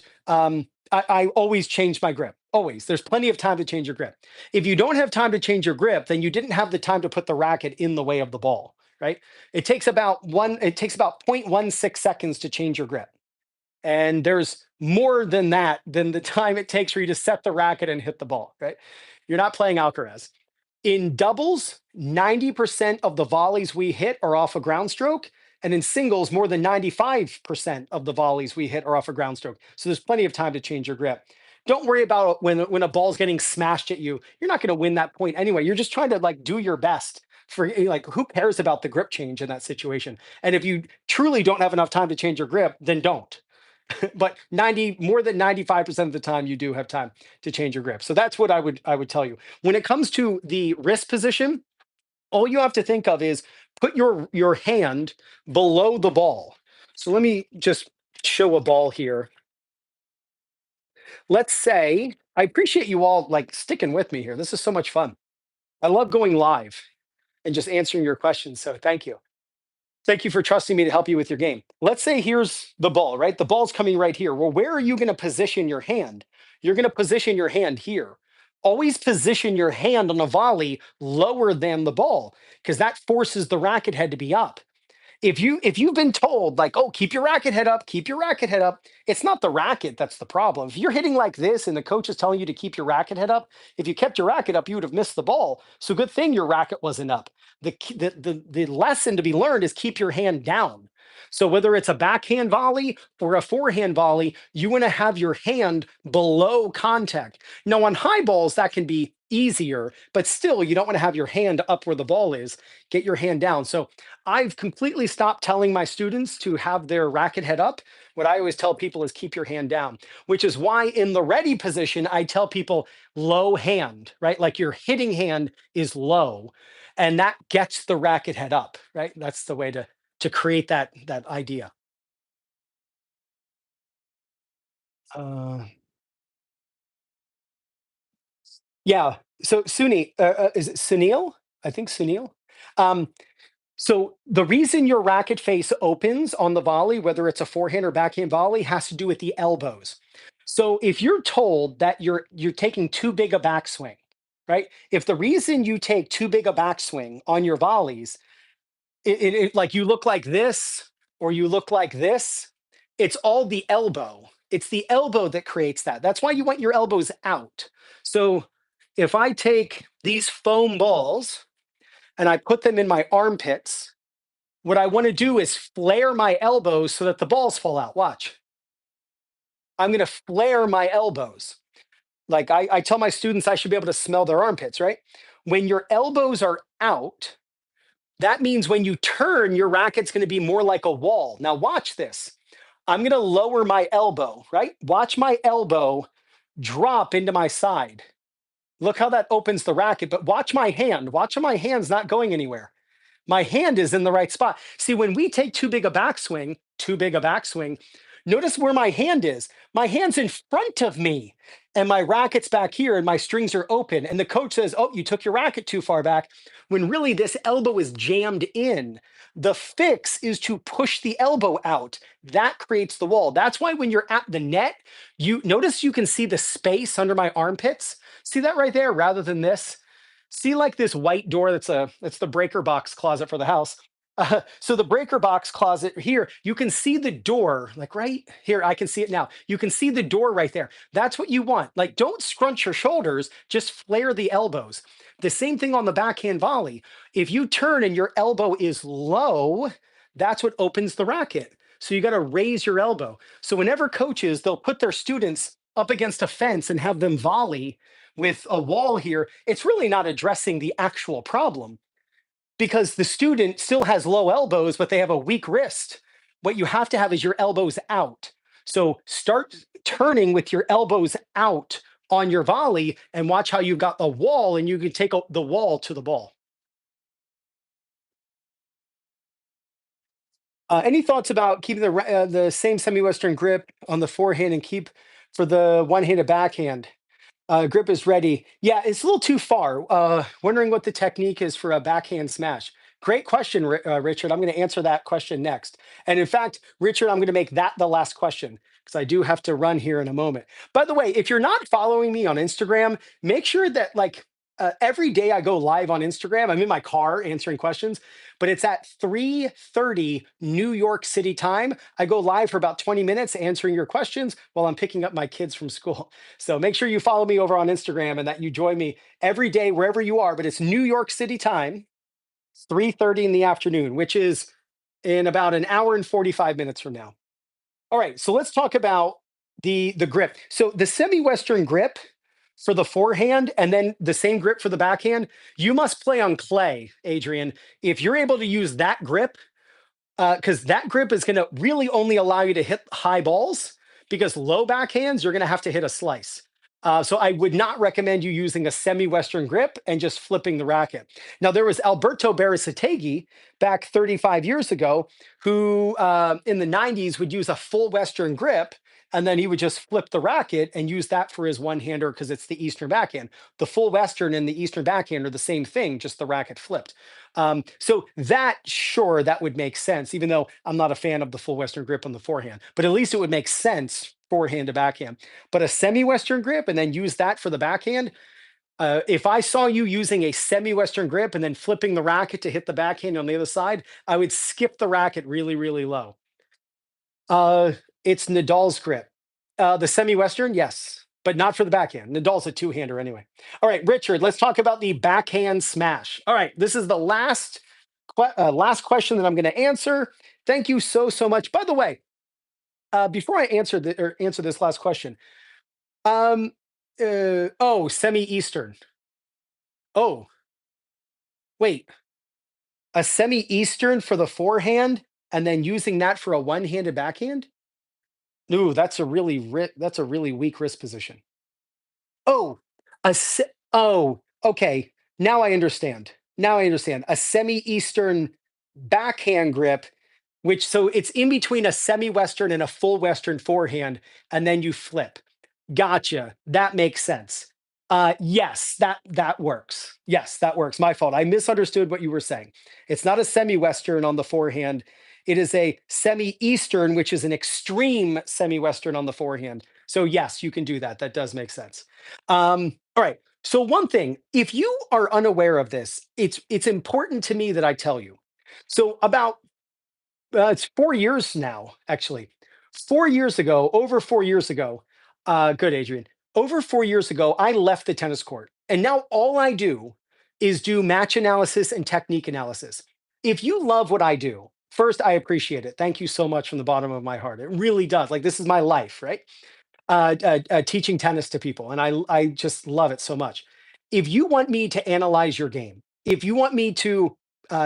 S1: I always change my grip. Always. There's plenty of time to change your grip. If you don't have time to change your grip, then you didn't have the time to put the racket in the way of the ball, right? It takes about 0.16 seconds to change your grip. And there's more than that than the time it takes for you to set the racket and hit the ball, right? You're not playing Alcaraz. In doubles, 90% of the volleys we hit are off a ground stroke. And in singles, more than 95% of the volleys we hit are off a ground stroke. So there's plenty of time to change your grip. Don't worry about when a ball's getting smashed at you. You're not going to win that point anyway. You're just trying to like do your best. For like, who cares about the grip change in that situation? And if you truly don't have enough time to change your grip, then don't. But more than 95% of the time you do have time to change your grip. So that's what I would tell you. When it comes to the wrist position, all you have to think of is put your hand below the ball. So let me just show a ball here. Let's say I appreciate you all like sticking with me here. This is so much fun. I love going live and just answering your questions. So thank you. Thank you for trusting me to help you with your game. Let's say here's the ball, right? The ball's coming right here. Well, where are you going to position your hand? You're going to position your hand here. Always position your hand on a volley lower than the ball because that forces the racket head to be up. If you've been told like, oh, keep your racket head up, keep your racket head up, it's not the racket that's the problem. If you're hitting like this and the coach is telling you to keep your racket head up, if you kept your racket up, you would have missed the ball. So good thing your racket wasn't up. The lesson to be learned is keep your hand down. So whether it's a backhand volley or a forehand volley, you want to have your hand below contact. Now on high balls, that can be easier, but still you don't want to have your hand up where the ball is. Get your hand down. So I've completely stopped telling my students to have their racket head up. What I always tell people is keep your hand down, which is why in the ready position, I tell people low hand, right? Like your hitting hand is low and that gets the racket head up, right? That's the way to create that idea. Uh, yeah. So is it Sunil? I think Sunil. Um, So the reason your racket face opens on the volley, whether it's a forehand or backhand volley, has to do with the elbows. So if you're told that you're taking too big a backswing, right? If the reason you take too big a backswing on your volleys, like you look like this or you look like this, it's all the elbow. It's the elbow that creates that. That's why you want your elbows out. So if I take these foam balls and I put them in my armpits, what I want to do is flare my elbows so that the balls fall out. Watch. I'm going to flare my elbows. Like I tell my students I should be able to smell their armpits, right? When your elbows are out, that means when you turn, your racket's going to be more like a wall. Now, watch this. I'm going to lower my elbow, right? Watch my elbow drop into my side. Look how that opens the racket, but watch my hand. Watch how my hand's not going anywhere. My hand is in the right spot. See, when we take too big a backswing, notice where my hand is. My hand's in front of me, and my racket's back here, and my strings are open. And the coach says, "Oh, you took your racket too far back," when really this elbow is jammed in. The fix is to push the elbow out. That creates the wall. That's why when you're at the net, you notice you can see the space under my armpits. See that right there rather than this? See like this white door that's the breaker box closet for the house. So the breaker box closet here, you can see the door, like right here. I can see it now. You can see the door right there. That's what you want. Like, don't scrunch your shoulders, just flare the elbows. The same thing on the backhand volley. If you turn and your elbow is low, that's what opens the racket. So you got to raise your elbow. So whenever coaches, they'll put their students up against a fence and have them volley with a wall here, it's really not addressing the actual problem because the student still has low elbows, but they have a weak wrist. What you have to have is your elbows out. So start turning with your elbows out on your volley and watch how you've got the wall and you can take the wall to the ball. Any thoughts about keeping the same semi-western grip on the forehand and keep for the one-handed backhand? Grip is ready. Yeah, it's a little too far. Wondering what the technique is for a backhand smash. Great question, Richard. I'm going to answer that question next. And in fact, Richard, I'm going to make that the last question because I do have to run here in a moment. By the way, if you're not following me on Instagram, make sure that every day I go live on Instagram. I'm in my car answering questions, but it's at 3:30 New York City time. I go live for about 20 minutes answering your questions while I'm picking up my kids from school. So make sure you follow me over on Instagram and that you join me every day wherever you are. But it's New York City time, 3:30 in the afternoon, which is in about an hour and 45 minutes from now. All right, so let's talk about the grip. So the semi-western grip for the forehand and then the same grip for the backhand, you must play on clay, Adrian. If you're able to use that grip, because that grip is going to really only allow you to hit high balls because low backhands, you're going to have to hit a slice. So I would not recommend you using a semi-western grip and just flipping the racket. Now there was Alberto Berasategui back 35 years ago who in the 90s would use a full western grip and then he would just flip the racket and use that for his one-hander because it's the Eastern backhand. The full western and the Eastern backhand are the same thing, just the racket flipped. So that, sure, that would make sense, even though I'm not a fan of the full Western grip on the forehand, but at least it would make sense forehand to backhand. But a semi-Western grip and then use that for the backhand. If I saw you using a semi-Western grip and then flipping the racket to hit the backhand on the other side, I would skip the racket really, really low. It's Nadal's grip. The semi-Western, yes, but not for the backhand. Nadal's a two-hander anyway. All right, Richard, let's talk about the backhand smash. All right, this is the last question that I'm going to answer. Thank you so much. By the way, before I answer this last question, semi-Eastern. Oh, wait, a semi-Eastern for the forehand and then using that for a one-handed backhand? Ooh, that's a really weak wrist position. Oh, okay. Now I understand. Now I understand. A semi-Eastern backhand grip, which so it's in between a semi-Western and a full Western forehand, and then you flip. Gotcha. That makes sense. Yes, that works. Yes, that works. My fault. I misunderstood what you were saying. It's not a semi-Western on the forehand. It is a semi-Eastern, which is an extreme semi-Western on the forehand. So yes, you can do that. That does make sense. All right. So one thing, if you are unaware of this, it's important to me that I tell you. So about it's 4 years now, actually. 4 years ago, over 4 years ago, good, Adrian. Over 4 years ago, I left the tennis court, and now all I do is do match analysis and technique analysis. If you love what I do, first, I appreciate it. Thank you so much from the bottom of my heart. It really does. Like this is my life, right? Teaching tennis to people, and I just love it so much. If you want me to analyze your game, if you want me to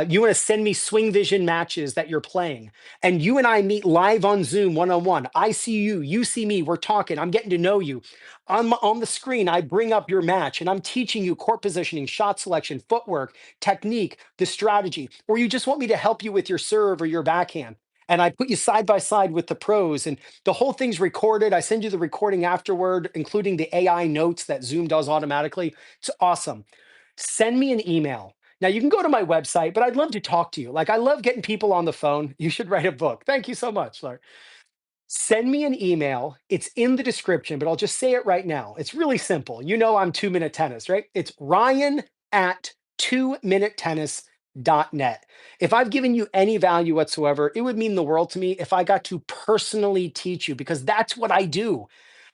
S1: you want to send me swing vision matches that you're playing, and you and I meet live on Zoom one on one. I see you, you see me. We're talking. I'm getting to know you. On the screen, I bring up your match, and I'm teaching you court positioning, shot selection, footwork, technique, the strategy. Or you just want me to help you with your serve or your backhand, and I put you side by side with the pros, and the whole thing's recorded. I send you the recording afterward, including the AI notes that Zoom does automatically. It's awesome. Send me an email. Now you can go to my website, but I'd love to talk to you. Like I love getting people on the phone. You should write a book. Thank you so much, Larry. Send me an email. It's in the description, but I'll just say it right now. It's really simple. You know I'm 2 Minute Tennis, right? It's Ryan at 2MinuteTennis.net. If I've given you any value whatsoever, it would mean the world to me if I got to personally teach you, because that's what I do.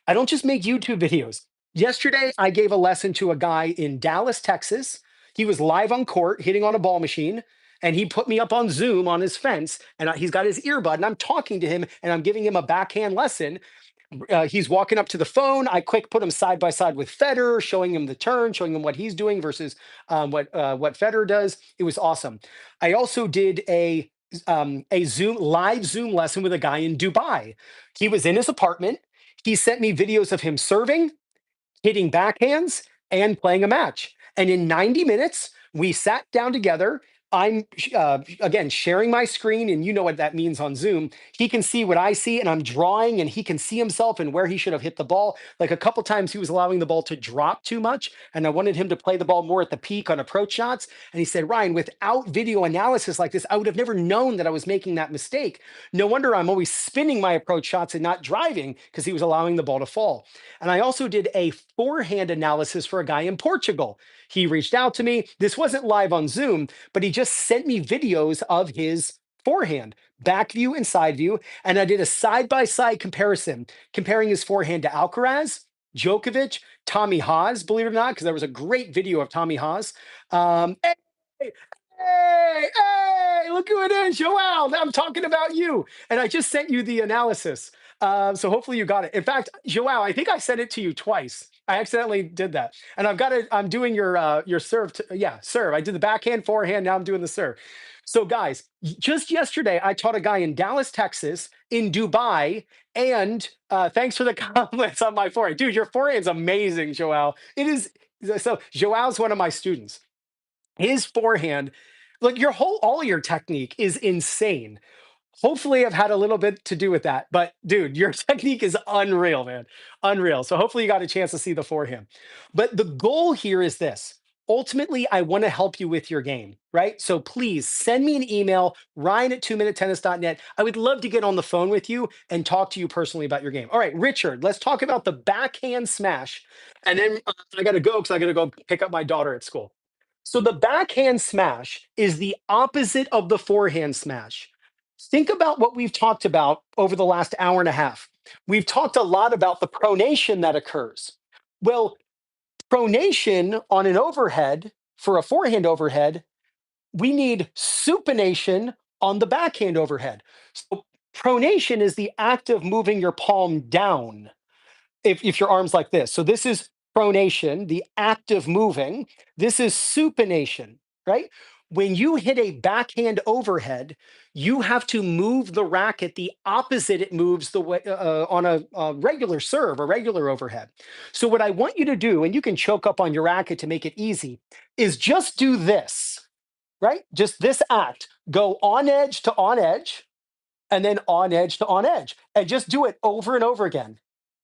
S1: I don't just make YouTube videos. Yesterday, I gave a lesson to a guy in Dallas, Texas. He was live on court hitting on a ball machine, and he put me up on Zoom on his fence, and he's got his earbud, and I'm talking to him, and I'm giving him a backhand lesson. He's walking up to the phone. I quick put him side by side with Federer, showing him the turn, showing him what he's doing versus what Federer does. It was awesome. I also did a Zoom live Zoom lesson with a guy in Dubai. He was in his apartment. He sent me videos of him serving, hitting backhands, and playing a match. And in 90 minutes, we sat down together. I'm again sharing my screen, and you know what that means on Zoom. He can see what I see, and I'm drawing, and he can see himself and where he should have hit the ball. Like a couple times, he was allowing the ball to drop too much, and I wanted him to play the ball more at the peak on approach shots. And he said, Ryan, without video analysis like this, I would have never known that I was making that mistake. No wonder I'm always spinning my approach shots and not driving, because he was allowing the ball to fall. And I also did a forehand analysis for a guy in Portugal. He reached out to me. This wasn't live on Zoom, but he just sent me videos of his forehand, back view and side view. And I did a side by side comparison, comparing his forehand to Alcaraz, Djokovic, Tommy Haas, believe it or not, because there was a great video of Tommy Haas. Hey, hey, look who it is, Joel. I'm talking about you. And I just sent you the analysis. So hopefully you got it. In fact, Joel, I think I sent it to you twice. I accidentally did that, and I've got it. I'm doing your serve. Yeah, serve. I did the backhand, forehand. Now I'm doing the serve. So, guys, just yesterday, I taught a guy in Dallas, Texas, in Dubai, and thanks for the compliments on my forehand, dude. Your forehand's amazing, Joel. It is. So, Joel's one of my students. His forehand, like your whole, all of your technique is insane. Hopefully, I've had a little bit to do with that. But dude, your technique is unreal, man. Unreal. So hopefully you got a chance to see the forehand. But the goal here is this. Ultimately, I want to help you with your game, right? So please send me an email, Ryan at 2minutetennis.net. I would love to get on the phone with you and talk to you personally about your game. All right, Richard, let's talk about the backhand smash. And then I got to go because I got to go pick up my daughter at school. So the backhand smash is the opposite of the forehand smash. Think about what we've talked about over the last hour and a half. We've talked a lot about the pronation that occurs. Well, pronation on an overhead for a forehand overhead, we need supination on the backhand overhead. So pronation is the act of moving your palm down if your arm's like this. So this is pronation, the act of moving. This is supination, right? When you hit a backhand overhead, you have to move the racket the opposite it moves the way on a regular serve, a regular overhead. So what I want you to do, and you can choke up on your racket to make it easy, is just do this, right? Just this act. Go on edge to on edge, and then on edge to on edge, and just do it over and over again.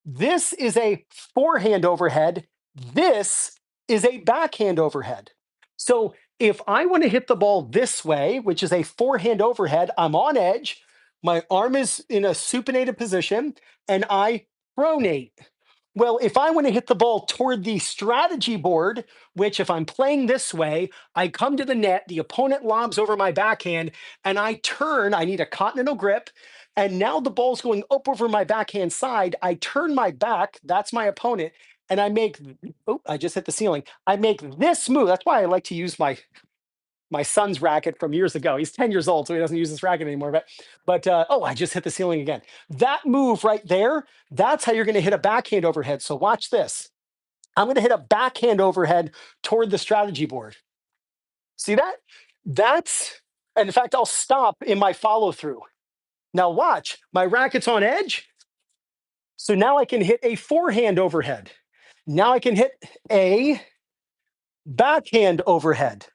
S1: This is a forehand overhead. This is a backhand overhead. So if I want to hit the ball this way, which is a forehand overhead, I'm on edge. My arm is in a supinated position, and I pronate. Well, if I want to hit the ball toward the strategy board, which if I'm playing this way, I come to the net, the opponent lobs over my backhand, and I turn, I need a continental grip. And now the ball's going up over my backhand side. I turn my back, that's my opponent, and I make, oh, I just hit the ceiling. I make this move. That's why I like to use my son's racket from years ago. He's 10 years old, so he doesn't use this racket anymore. But oh, I just hit the ceiling again. That move right there, that's how you're going to hit a backhand overhead. So watch this. I'm going to hit a backhand overhead toward the strategy board. See that? That's, and in fact, I'll stop in my follow through. Now watch, my racket's on edge. So now I can hit a forehand overhead. Now I can hit a backhand overhead.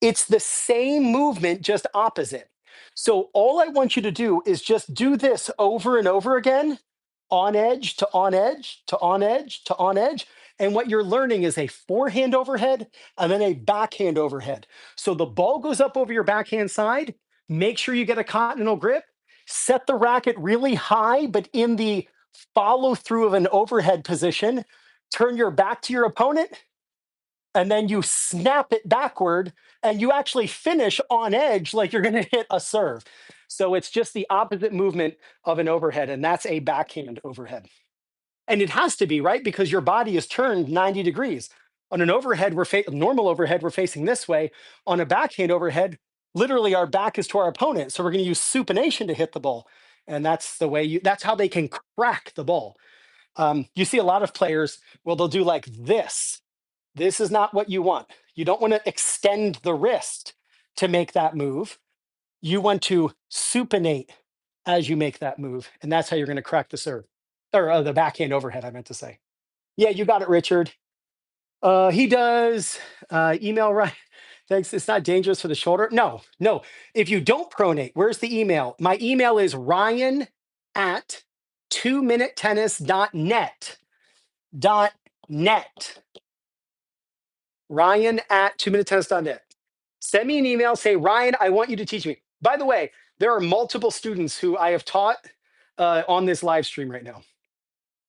S1: It's the same movement, just opposite. So all I want you to do is just do this over and over again, on edge to on edge to on edge to on edge. And what you're learning is a forehand overhead and then a backhand overhead. So the ball goes up over your backhand side. Make sure you get a continental grip. Set the racket really high, but in the follow through of an overhead position. Turn your back to your opponent and then you snap it backward and you actually finish on edge like you're going to hit a serve. So it's just the opposite movement of an overhead, and that's a backhand overhead. And it has to be, right? Because your body is turned 90 degrees. On an overhead, normal overhead, we're facing this way. On a backhand overhead, literally our back is to our opponent. So we're going to use supination to hit the ball. And that's the way that's how they can crack the ball. You see a lot of players, well, they'll do like this. This is not what you want. You don't want to extend the wrist to make that move. You want to supinate as you make that move. And that's how you're going to crack the serve or the backhand overhead, I meant to say. Yeah, you got it, Richard. He does email right. Thanks. It's not dangerous for the shoulder. No, no. If you don't pronate, where's the email? My email is Ryan at 2MinuteTennis.net. .net. Ryan at 2MinuteTennis.net. Send me an email, say, Ryan, I want you to teach me. By the way, there are multiple students who I have taught on this live stream right now.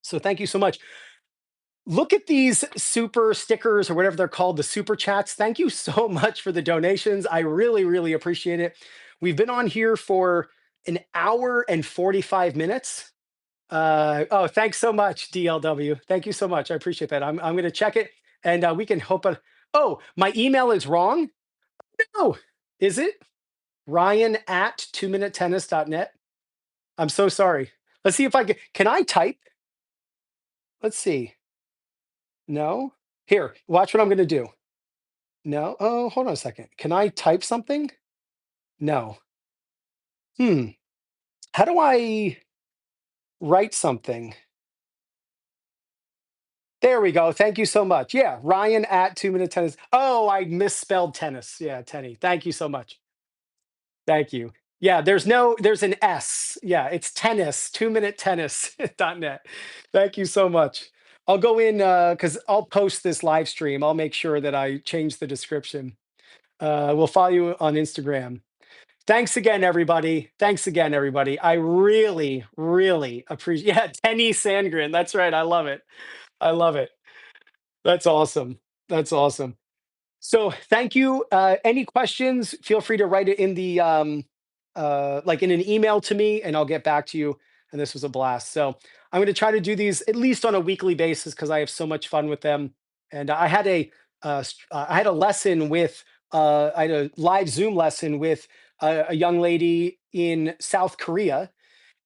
S1: So thank you so much. Look at these super stickers or whatever they're called, the super chats. Thank you so much for the donations. I really, really appreciate it. We've been on here for an hour and 45 minutes. Oh, thanks so much, DLW. Thank you so much. I appreciate that. I'm going to check it and we can hope. Oh, my email is wrong. No, is it? Ryan at 2MinuteTennis.net. I'm so sorry. Let's see if I can I type? Let's see. No. Here, watch what I'm going to do. No. Oh, hold on a second. Can I type something? No. Hmm. How do I write something? There we go. Thank you so much. Yeah, Ryan at 2MinuteTennis. Oh, I misspelled tennis. Yeah, Tenny. Thank you so much. Thank you. Yeah, there's an S. Yeah, it's tennis, 2MinuteTennis.net. Thank you so much. I'll go in because I'll post this live stream. I'll make sure that I change the description. We'll follow you on Instagram. Thanks again, everybody. Thanks again, everybody. I really, really appreciate. Yeah, Tenny Sandgren. That's right. I love it. I love it. That's awesome. That's awesome. So thank you. Any questions? Feel free to write it in the like in an email to me, and I'll get back to you. And this was a blast. So I'm going to try to do these at least on a weekly basis because I have so much fun with them. And I had a lesson with I had a live Zoom lesson with a young lady in South Korea,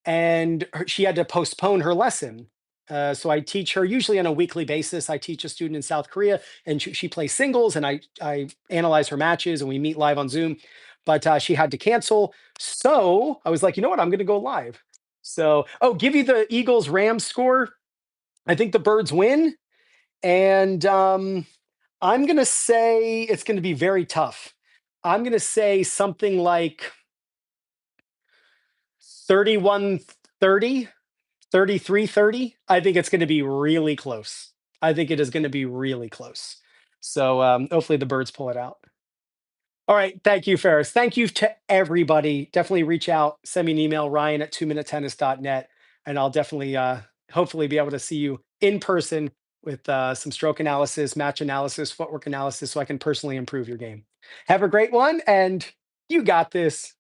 S1: and she had to postpone her lesson. So I teach her usually on a weekly basis. I teach a student in South Korea, and she plays singles, and I analyze her matches, and we meet live on Zoom. But she had to cancel, so I was like, you know what, I'm going to go live. So, oh, give you the Eagles Rams score. I think the Birds win, and I'm going to say it's going to be very tough. I'm going to say something like 31-30. 33-30. I think it's going to be really close. I think it is going to be really close. So hopefully the Birds pull it out. All right. Thank you, Ferris. Thank you to everybody. Definitely reach out, send me an email, Ryan at 2MinuteTennis.net, and I'll definitely hopefully be able to see you in person with some stroke analysis, match analysis, footwork analysis, so I can personally improve your game. Have a great one, and you got this.